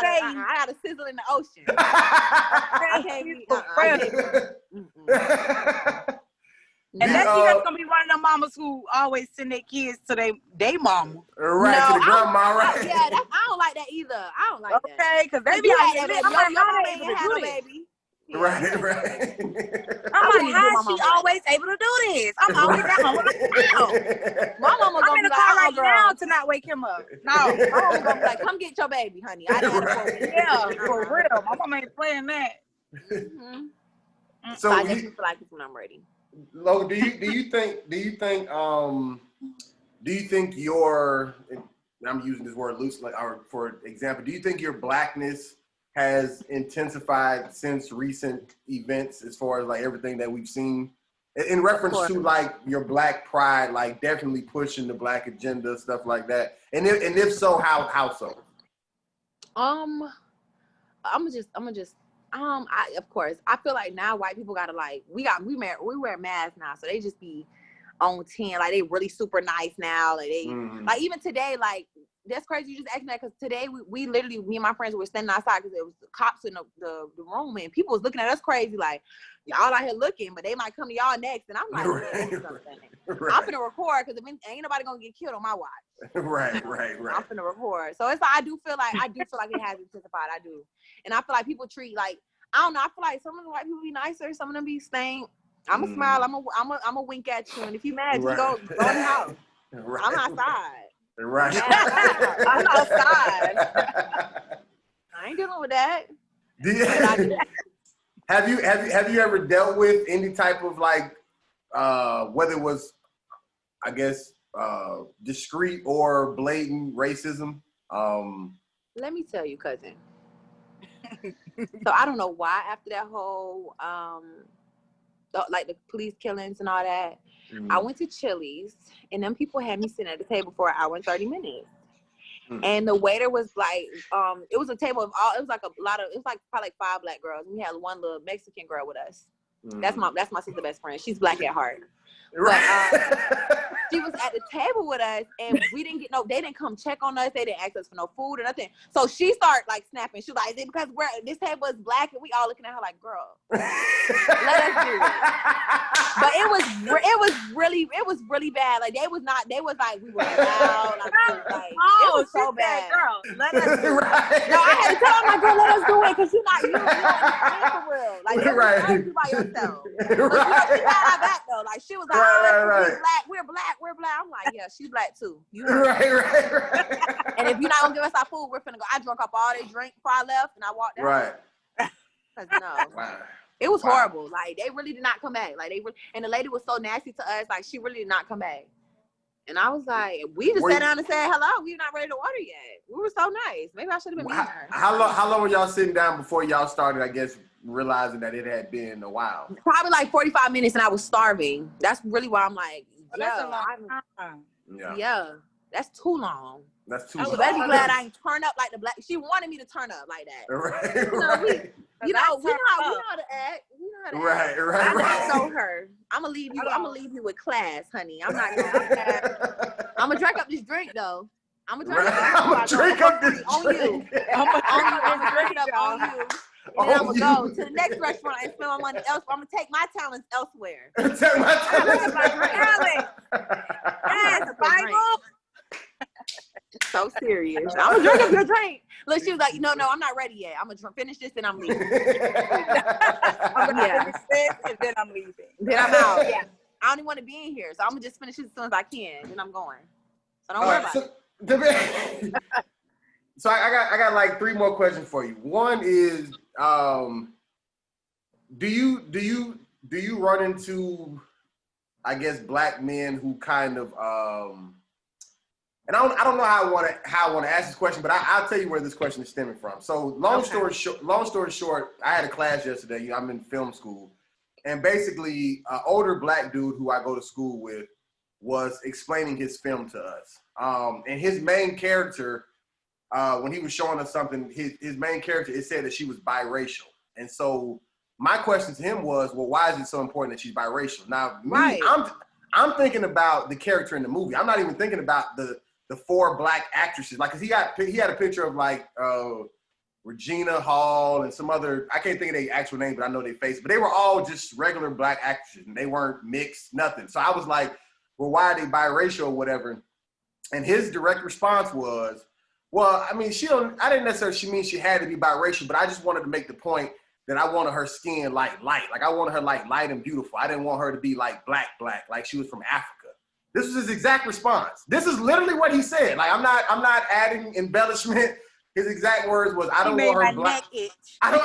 gotta sizzle in the ocean. I can't be. And that's just gonna be one of them mamas who always send their kids to they mama. Right, to the grandma, right? I don't like that either. I don't like that. Okay, because they be like, your mama able to do this. Baby. Yeah. Right. I'm like, how is she always able to do this? I'm always at home with my mama I'm in the car right now to not wake him up. No, my mama gonna be like, come get your baby, honey. I didn't have a Yeah, for real. My mama ain't playing that. So I definitely feel like it's when I'm ready. Logan, do you think your, I'm using this word loosely, or for example, do you think your blackness has intensified since recent events, as far as like everything that we've seen in reference to like your black pride, like definitely pushing the black agenda, stuff like that? And if so, how so? Of course, I feel like now white people gotta like, we wear masks now, so they just be on 10, like they really super nice now, like they like even today, like that's crazy you just asked me that, because today we literally, me and my friends were standing outside because there was cops in the room and people was looking at us crazy like, y'all out here looking, but they might come to y'all next. And I'm like, I'm finna record because ain't nobody gonna get killed on my watch. Right. I'm finna record. So it's like, I do feel like it has intensified. I do. And I feel like people treat like, I don't know, I feel like some of the white people be nicer, some of them be staying. I'm a smile, I'm a wink at you, and if you mad, just go in the house. I'm outside. Right. I'm outside. I ain't dealing with that. Have you ever dealt with any type of like, whether it was, I guess, discreet or blatant racism? Let me tell you, cousin. So I don't know why after that whole like the police killings and all that. Mm. I went to Chili's, and them people had me sitting at the table for an hour and 30 minutes. And the waiter was like, it was a table of all. It was like it was like probably like 5 black girls. And we had one little Mexican girl with us. That's my sister's best friend. She's black at heart. But she was at the table with us, and we didn't get they didn't come check on us. They didn't ask us for no food or nothing. So she started like snapping. She was like, is it because this table is black? And we all looking at her like, girl, let us do it. But it was really bad. Like they was like, we were loud. Like, it was so bad. Girl, let us do it. Right. No, I had to tell her, like, girl, let us do it, because you're not for real. Like, you by yourself. But you know, she got our back though. Like, she was like, we're black. I'm like, yeah, she's black too. Right. And if you're not gonna give us our food, we're finna go. I drunk up all their drink before I left, and I walked out. Right. Wow. It was horrible. Like, they really did not come back. Like, and the lady was so nasty to us. Like, she really did not come back. And I was like, we just sat down and said hello. We were not ready to order yet. We were so nice. Maybe I should have been there. How long were y'all sitting down before y'all started, I guess, realizing that it had been a while? Probably like 45 minutes, and I was starving. That's really why I'm like, that's a long time. Yeah, that's too long. That's too I long. was very glad I ain't turn up like the black. She wanted me to turn up like that. Right. We know how to act. We know how to act. Right. I'm gonna show her. I'm gonna leave you with class, honey. I'm not gonna. I'm gonna drink up this drink though. I'm gonna drink up this drink. I'm gonna drink it up on you. And then I'm gonna go to the next restaurant and spend my money elsewhere. I'm gonna take my talents elsewhere. Take my talents elsewhere. Yes, Bible. So serious. I'm gonna drink up your drink. Look, she was like, no, I'm not ready yet. I'm gonna finish this and I'm leaving. I'm gonna finish this and then I'm leaving. Then I'm out. Yeah. I don't even want to be in here, so I'm gonna just finish this as soon as I can. Then I'm going. So don't worry about it. So I got like 3 more questions for you. One is, do you run into, I guess, black men who kind of and I don't know how I want to ask this question, but I'll tell you where this question is stemming from. So long story short, I had a class yesterday. I'm in film school, and basically, an older black dude who I go to school with was explaining his film to us. And his main character, when he was showing us something, his main character, it said that she was biracial. And so my question to him was, well, why is it so important that she's biracial? Now, I'm thinking about the character in the movie. I'm not even thinking about the 4 black actresses. Like, cause he had a picture of like Regina Hall and some other, I can't think of their actual names, but I know their face. But they were all just regular black actresses, and they weren't mixed, nothing. So I was like, well, why are they biracial or whatever? And his direct response was, well, I mean, I didn't necessarily mean she had to be biracial, but I just wanted to make the point that I wanted her skin like light. Like, I wanted her like light and beautiful. I didn't want her to be like black, like she was from Africa. This was his exact response. This is literally what he said. Like, I'm not adding embellishment. His exact words was, I don't want her black. I don't.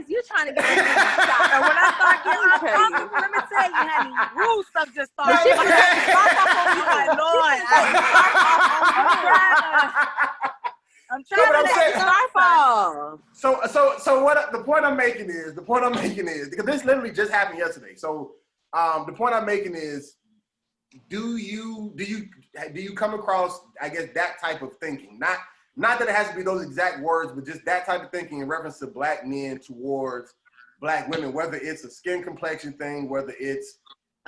You're trying to get me. And when I start getting uncomfortable, let me tell you, honey, rude stuff just started. I'm trying to let scarf off. So what the point I'm making is because this literally just happened yesterday. So the point I'm making is, do you come across, I guess, that type of thinking? Not that it has to be those exact words, but just that type of thinking in reference to black men towards black women, whether it's a skin complexion thing, whether it's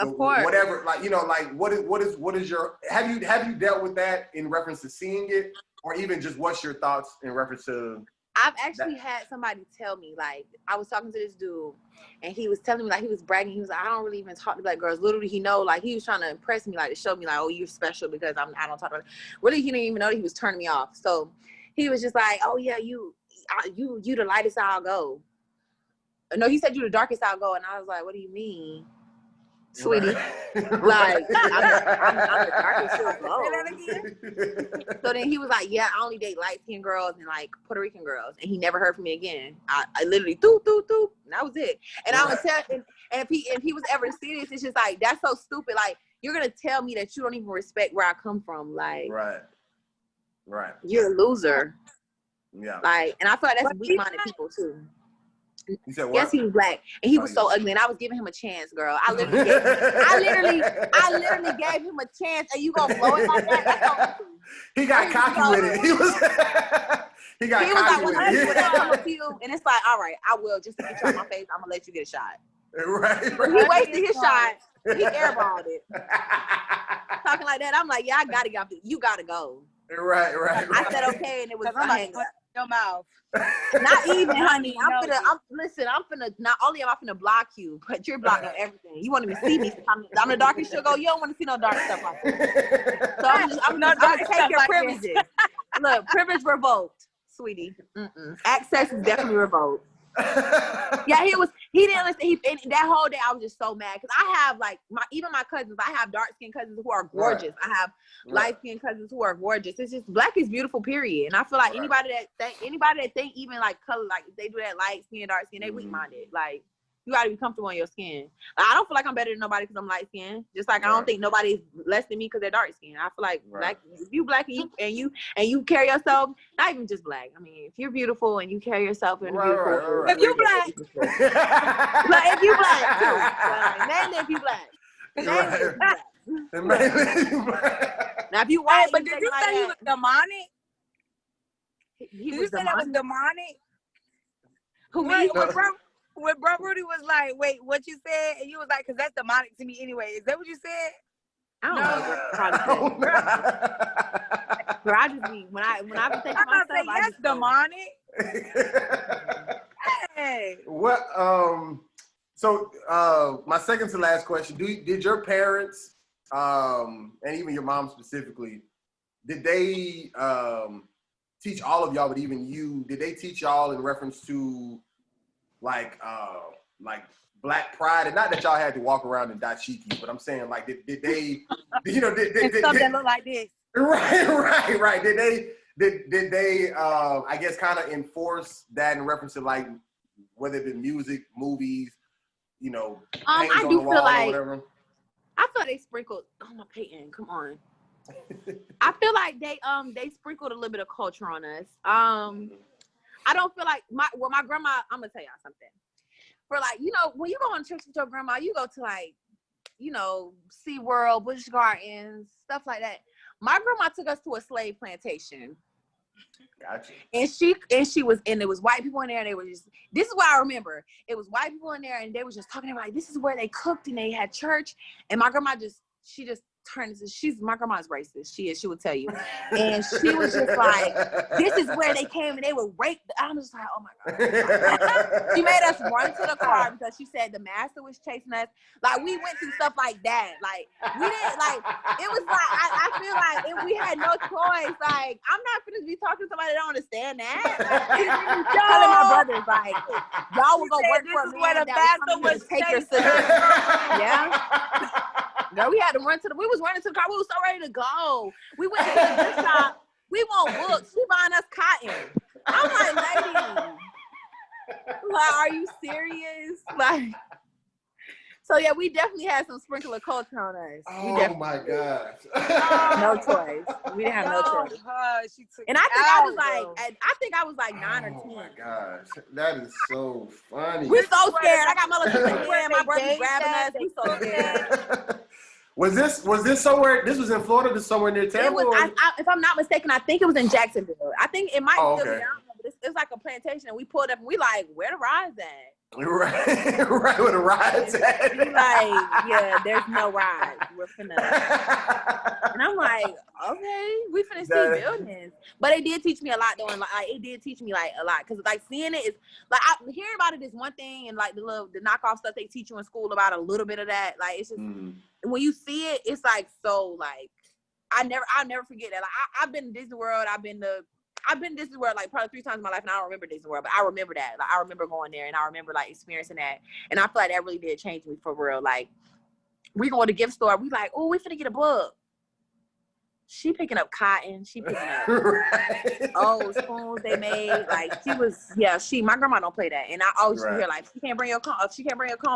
whatever, like, you know, like what is your, have you dealt with that in reference to seeing it, or even just what's your thoughts in reference to? I've actually had somebody tell me, like, I was talking to this dude, and he was telling me, like, he was bragging. He was like, I don't really even talk to black girls. Literally, he know, like, he was trying to impress me, like, to show me, like, oh, you're special because I don't talk to them. Really, he didn't even know that he was turning me off. So he was just like, oh, yeah, you the lightest I'll go. No, he said you the darkest I'll go. And I was like, what do you mean? Sweetie, like, I'm the darkest you'll go. So then he was like, yeah, I only date light-skinned girls and like Puerto Rican girls. And he never heard from me again. I literally doop, and that was it. And I would tell him, and if he was ever serious, it's just like, that's so stupid. Like, you're gonna tell me that you don't even respect where I come from. Like, right. You're a loser. Yeah. Like, and I feel like that's weak-minded people too. You said what? Yes, he was black, and he was so ugly, and I was giving him a chance, girl. I literally gave him a chance, and you gonna blow it like that? He got cocky with it. He was like, when I'm with you, and it's like, all right, I will, just to get you out my face, I'm gonna let you get a shot. Right. But he wasted his shot. He airballed it. Talking like that, I'm like, yeah, I gotta go. You gotta go. Right. I said okay, and it was I'm like, your mouth. Not even, honey. I'm finna. Not only am I finna block you, but you're blocking everything. You won't even see me. I'm the darkest sugar. You don't want to see no dark stuff like that. So I'm gonna take your privileges. Look, privilege revoked, sweetie. Access is definitely revoked. Yeah, he didn't listen. And that whole day I was just so mad because I have like even my cousins. I have dark skinned cousins who are gorgeous. Right. I have light skinned cousins who are gorgeous. It's just black is beautiful, period. And I feel like anybody that think even like color, like if they do that light skin, dark skin, they weak minded. Like you gotta be comfortable in your skin. Like, I don't feel like I'm better than nobody because I'm light skinned. Just like I don't think nobody's less than me because they're dark skinned. I feel like black, if you black and you carry yourself, not even just black. I mean, if you're beautiful and you carry yourself in beautiful, if you black, like if you black too, mainly if you black, mainly if you black. Now if you white, but did you say he was demonic? Did you say that was demonic? Who me? When bro Rudy was like, wait, what you said? And you was like, because that's demonic to me anyway. Is that what you said? I don't know. Girl, I just be, when I be thinking myself, I just demonic. Hey. What, so my second to last question, did your parents, and even your mom specifically, did they teach all of y'all, but even you, did they teach y'all in reference to like black pride? And not that y'all had to walk around in dashiki, but I'm saying like did they did stuff that look like this? Right. Did they I guess kind of enforce that in reference to like whether it be music, movies, I on do the wall feel like or whatever? I feel they sprinkled. Oh my Peyton, come on. I feel like they sprinkled a little bit of culture on us. I don't feel like my grandma, I'm gonna tell y'all something. For like, when you go on trips with your grandma, you go to like, SeaWorld, Busch Gardens, stuff like that. My grandma took us to a slave plantation. Gotcha. And there was white people in there, and they were just, this is what I remember. It was white people in there, and they were just talking, they were like, this is where they cooked, and they had church. And my grandma she just turned into, my grandma's racist. She would tell you. And she was just like, this is where they came and they would rape. I'm just like, oh my God. She made us run to the car because she said the master was chasing us. Like, we went through stuff like that. Like, we didn't, like, it was like, I feel like if we had no choice, like, I'm not going to be talking to somebody that don't understand that. Like, telling my brothers, like, y'all will go work for a man that was take your sister. Yeah. Girl, we had to we was running to the car. We was so ready to go. We went to the gift shop. We want books. She buying us cotton. I'm like, lady, like, are you serious? Like, so yeah, we definitely had some sprinkle of culture on us. Oh my God. No choice. We didn't have no choice. And I think I was like 9 or 10. Oh my gosh, that is so funny. We're so scared. I got my little sister here, my brother's grabbing us. We so scared. Was this somewhere? This was in Florida. This somewhere near Tampa. It was, if I'm not mistaken, I think it was in Jacksonville. I think it might still be. I don't know, but it's like a plantation, and we pulled up, and we like, where the rides at? Right, where the rides at? We like, yeah, there's no rides. We're finna. And I'm like, okay, we finna see buildings. But it did teach me a lot, though, and like it did teach me like a lot, because like seeing it is like hearing about it is one thing, and like the knockoff stuff they teach you in school about a little bit of that, like it's just. When you see it, it's like so like I'll never forget that. Like I've been to Disney World, I've been to Disney World like probably 3 times in my life, and I don't remember Disney World, but I remember that. Like I remember going there, and I remember like experiencing that, and I feel like that really did change me for real. Like we go to the gift store, we like, oh, we finna get a book. She picking up cotton. She picking up old spoons they made. Like my grandma don't play that. And I always hear like, if she can't bring your comb,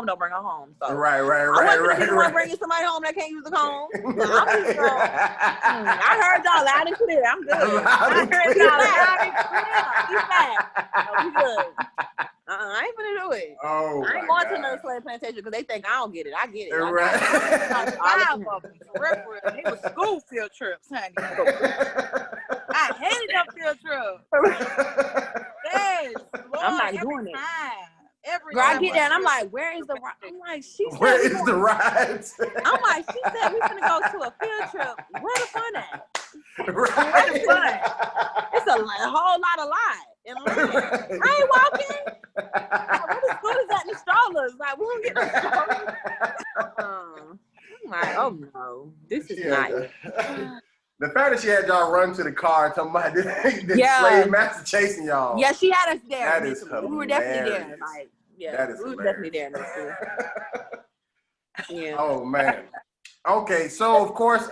don't bring her home. So right. I wasn't bringing somebody home that can't use the comb. So I heard y'all loud and clear. I'm good. I heard y'all loud and clear. We good. I ain't gonna do it. Oh, I ain't going to another slave plantation because they think I don't get it. I get it. Right. Five of them, for real. They were school field trips, honey. I hated them field trips. Yes, Lord, I'm not every doing it. time. Every Girl, I time get there and I'm like, where is the ride? I'm like, she said Where is the ride? I'm like, she said we gonna go to a field trip. Where the fun at? Right. Where the fun? It's a whole lot of lie. And I ain't walking. Like, where the school is at in the strollers? Like, we don't get the strollers. I'm like, oh no, this is not it. The fact that she had y'all run to the car talking about the slave master chasing y'all. Yeah, she had us there. That is hilarious. We were definitely there. Like, yeah, that is we were hilarious. definitely there. Yeah. Oh man. Okay, so of course,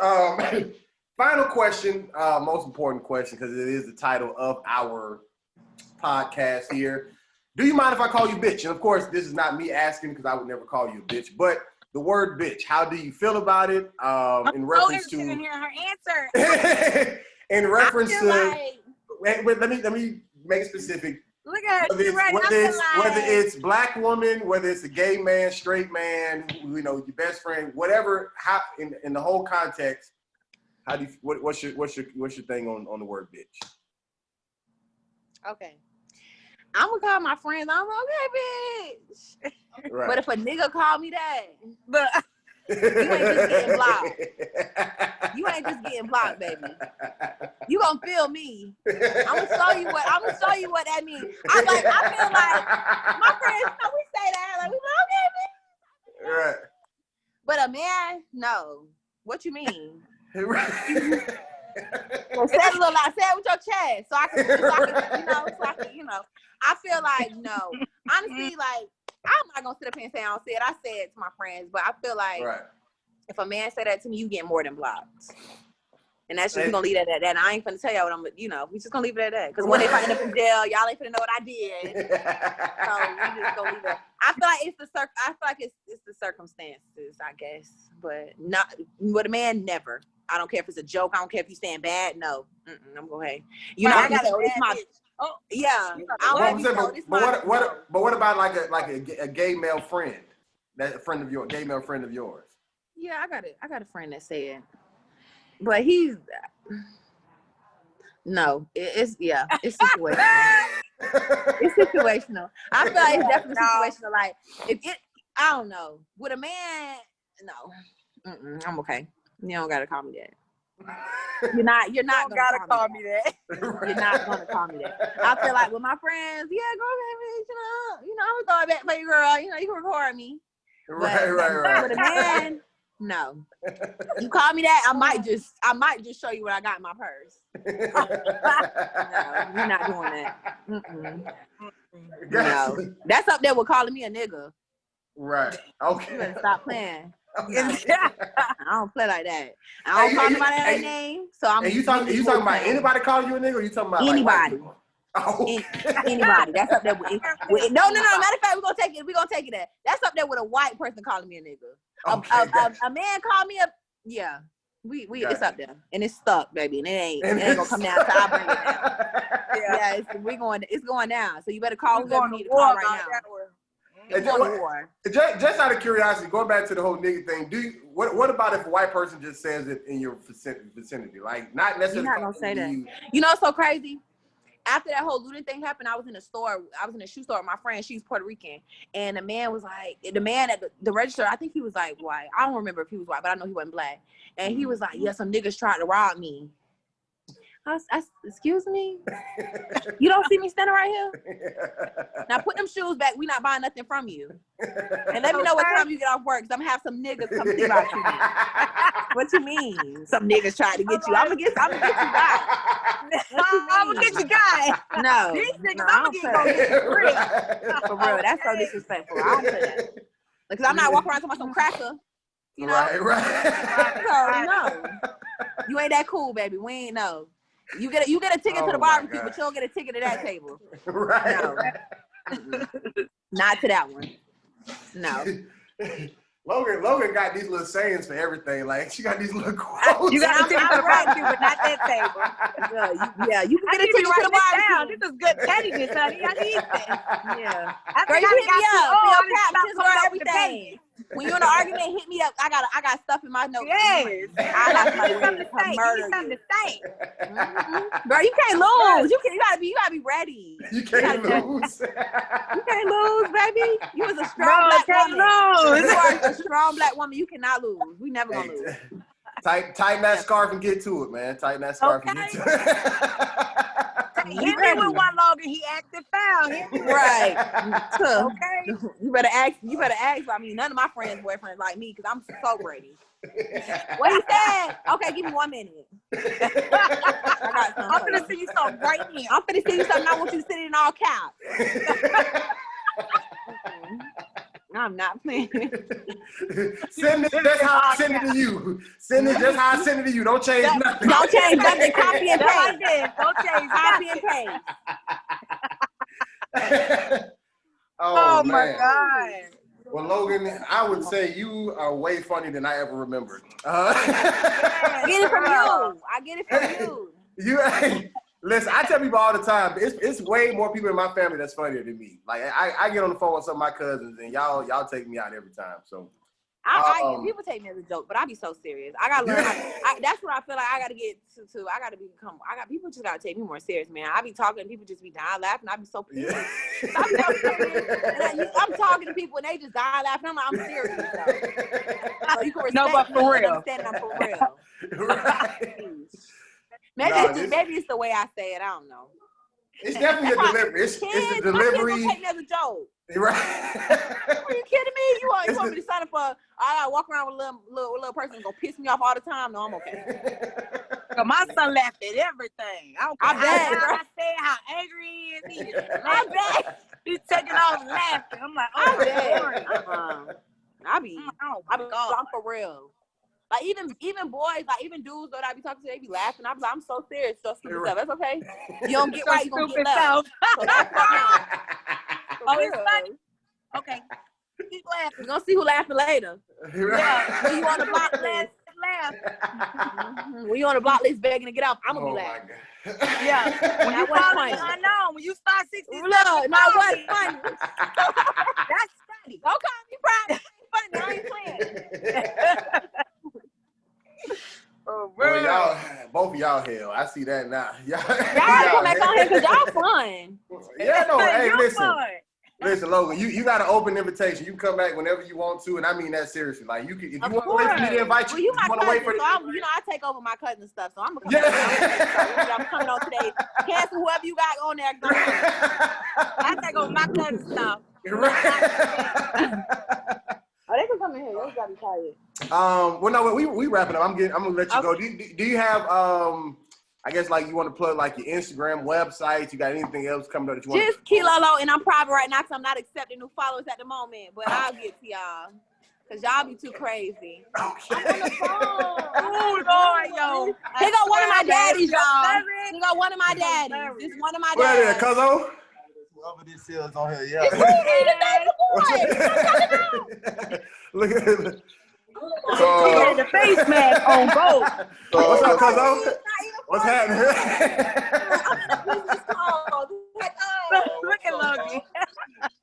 final question, most important question because it is the title of our podcast here. Do you mind if I call you bitch? And of course, this is not me asking because I would never call you a bitch, but the word bitch, how do you feel about it? In reference to hearing her answer. in reference to like, wait, let me make it specific. Look at Whether it's black woman, whether it's a gay man, straight man, you know, your best friend, whatever, how in the whole context, how do you what's your thing on the word bitch? okay. I'm gonna call my friends. I'm okay, bitch. Right. But if a nigga call me that, but you ain't just getting blocked. You ain't just getting blocked, baby. You gonna feel me. I'm gonna show you what that means. I feel like my friends, we say that like we okay, bitch. Right. But a man, no. What you mean? Right. Well, say it a little loud. Say it with your chest, so I can, I feel like no. Honestly, like I'm not gonna sit up here and say I don't say it. I say it to my friends, but I feel like if a man say that to me, you get more than blocked. And that's just gonna leave it at that. And I ain't finna tell y'all what I'm, we just gonna leave it at that. Because when if I end up in jail, y'all ain't finna know what I did. So we just gonna leave it. I feel like it's the circumstances, I guess. But not with a man, never. I don't care if it's a joke. I don't care if you saying bad. No, I'm going. Hey, I got it's my. Oh yeah. But what about like a gay male friend? That a friend of yours, gay male friend of yours. Yeah, I got a friend that said, but he's no. It's situational. It's situational. I feel like it's definitely situational. Like I don't know. With a man, no. I'm okay. You don't gotta call me that. You're not gonna call me that. You're not gonna call me that. I feel like with my friends, yeah, girl, baby, I'm gonna throw it back for you, girl. You can record me. Right. With a man, no. You call me that, I might just show you what I got in my purse. No, you're not doing that. No, that's up there with calling me a nigga. Right. Okay. You better stop playing. No. I don't play like that. I don't call nobody that name. So I'm. And you talking about anybody calling you a nigga, or you talking about anybody? Like, oh. Anybody. That's up there with no. Matter of fact, we're gonna take it that. That's up there with a white person calling me a nigga. Okay, a man call me a We it's up there and it's stuck, baby, and it ain't gonna come down. So I'll bring it down. It's going down. So you better call whoever you need to call right now. Just out of curiosity, going back to the whole nigga thing, what about if a white person just says it in your vicinity? Like not necessarily. You're not gonna say that. You know, it's so crazy. After that whole looting thing happened, I was in a shoe store with my friend. She's Puerto Rican. And the man at the register, I think he was like white. I don't remember if he was white, but I know he wasn't black. And he was like, yeah, some niggas tried to rob me. Excuse me? You don't see me standing right here? Now put them shoes back. We not buying nothing from you. And let me know what time you get off work, because I'm going to have some niggas come see about you. What you mean? Some niggas tried to get you. I'm going to get you back. I'm going to get you guys. No. These niggas, I'm going to get you free. For real. That's so disrespectful. I don't say that. Because I'm not walking around talking about some cracker. You know? Right. So, no. You ain't that cool, baby. We ain't know. You get a ticket to the barbecue, but you don't get a ticket to that table. Right. No. Not to that one. No. Logan got these little sayings for everything. Like she got these little quotes. You got to take it to the barbecue, but not that table. You can get it to the barbecue. This is good pettiness, honey. I need that. Yeah. Girl, you hit me up for your captions, girl, everything. When you're in an argument, hit me up. I got stuff in my notes. Yes. I got something to say. Girl, you can't lose. You gotta be ready. You can't lose. You can't lose, baby. You was a strong black woman. You are a strong black woman. You cannot lose. We never gonna lose. Tighten that scarf and get to it, man. Tighten that scarf and get to it. Hit me with one, Logan. He acted foul. Right. Okay. You better ask. I mean, none of my friends' boyfriends like me because I'm so ready. What he said? Okay, give me 1 minute. I got something. I'm gonna see you something right here. I'm finna see you something. I want you sitting in all caps. I'm not playing. Send it just how I send it to you. Send it just how I send it to you. Don't change nothing. Don't change nothing. Copy and paste. Don't change. Copy and paste. Oh my man. God. Well, Logan, I would say you are way funnier than I ever remembered. I get it from you. I get it from you. Listen, I tell people all the time, it's way more people in my family that's funnier than me. Like I get on the phone with some of my cousins and y'all take me out every time. So people take me as a joke, but I be so serious. I gotta learn. That's what I feel like I gotta get to. People just gotta take me more serious, man. I be talking, and people just be dying laughing. I be so pissed. yeah. I be so serious, and I'm talking to people, and they just dying laughing. I'm like, I'm serious. So you can respect No, but for me, real. understand I'm for real. Right. Maybe it's the way I say it. I don't know. It's definitely a delivery. It's the delivery. Kids don't take me as a joke. Right. Are you kidding me? You want me to sign up for? I gotta walk around with a little person who's gonna piss me off all the time? No, I'm okay. So my son laughed at everything. I bet. I said how angry he is. I bet. He's taking off laughing. I'm like, oh my God. I'm for real. Like even boys, like even dudes that I be talking to, they be laughing. I'm like, I'm so serious, so stupid stuff. That's okay. You don't get right, you gonna get left. So that's it's funny. Okay. Keep laughing. We're gonna see who laughing later. Yeah. When you on the block list, laugh. when you on the block list begging to get out, I'm gonna be laughing. Yeah. When you funny. I know. When you start 60, Look, no, what's funny? That's funny. Don't call me proud. Funny, I ain't playing. Well, y'all, both of y'all hell. I see that now. Y'all come back on here because y'all fun. Yeah, no, hey, listen. Fun. Listen, Logan, you got an open invitation. You can come back whenever you want to, and I mean that seriously. Like you can, if you want to wait for me to invite you, well, you my want to cousin, wait for so I take over my cousin stuff, so I'm gonna come. Yeah. I'm coming on today. Cancel whoever you got on there. I take over my cousin stuff. Right. Oh, they can come in here. They gotta be tired. Well, no, we wrapping up. I'm gonna let you go. Do you have I guess like you want to plug like your Instagram websites? You got anything else coming up that you want? Just Kilolo, and I'm private right now because I'm not accepting new followers at the moment. But I'll get to y'all because y'all be too crazy. Okay. I'm on the phone. Oh Lord, yo. Here go one of my daddies, y'all. Here go one of my daddies. This one of my What is daddies. it, Cuzzo? Whoever this is on here, yeah. Look at it. He had the face mask on both. What's up, Cuzzo? What's happening? Look at Logan.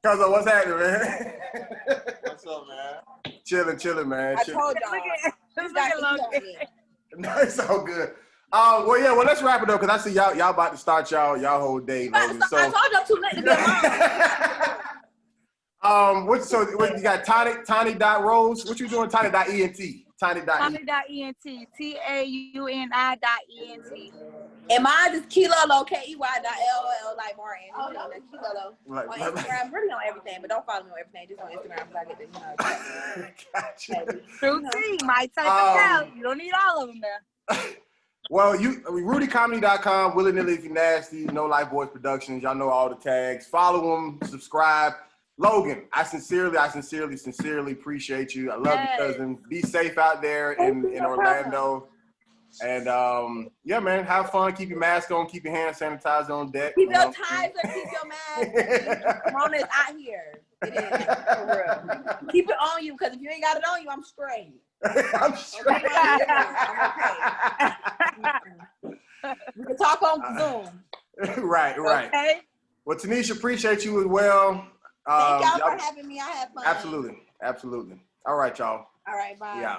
Cuzzo, what's happening, man? What's up, man? Chilling, man. I told y'all. Look at Logan. No, it's all good. Well, yeah. Well, let's wrap it up because I see y'all about to start y'all whole day, Logan. So, I told y'all too late to be alone. What you got? Tiny.rose. What you doing? Tiny.ent. Tiny.ent. Tiny.ent. TAUNI.ent. And mine is Kilolo, KEY.LOL, like Martin. Kilolo. On Instagram, really on everything, but don't follow me on everything. Just on Instagram because I get the, Gotcha. True T, my type of talent. You don't need all of them there. Well, RudyComedy.com, Willy Nilly If You Nasty, No Life Boys Productions. Y'all know all the tags. Follow them, subscribe. Logan, I sincerely appreciate you. I love you, cousin. Be safe out there in Orlando. And yeah, man, have fun. Keep your mask on. Keep your hand sanitized on deck. Keep your ties or keep your mask. Corona's out here. It is for real. Keep it on you, because if you ain't got it on you, I'm straight. I'm straight. Okay. We can talk on Zoom. Right. Okay. Well, Tanesha, appreciate you as well. Thank y'all for having me. I had fun. Absolutely. All right, y'all. All right, bye.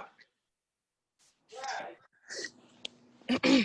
Yeah.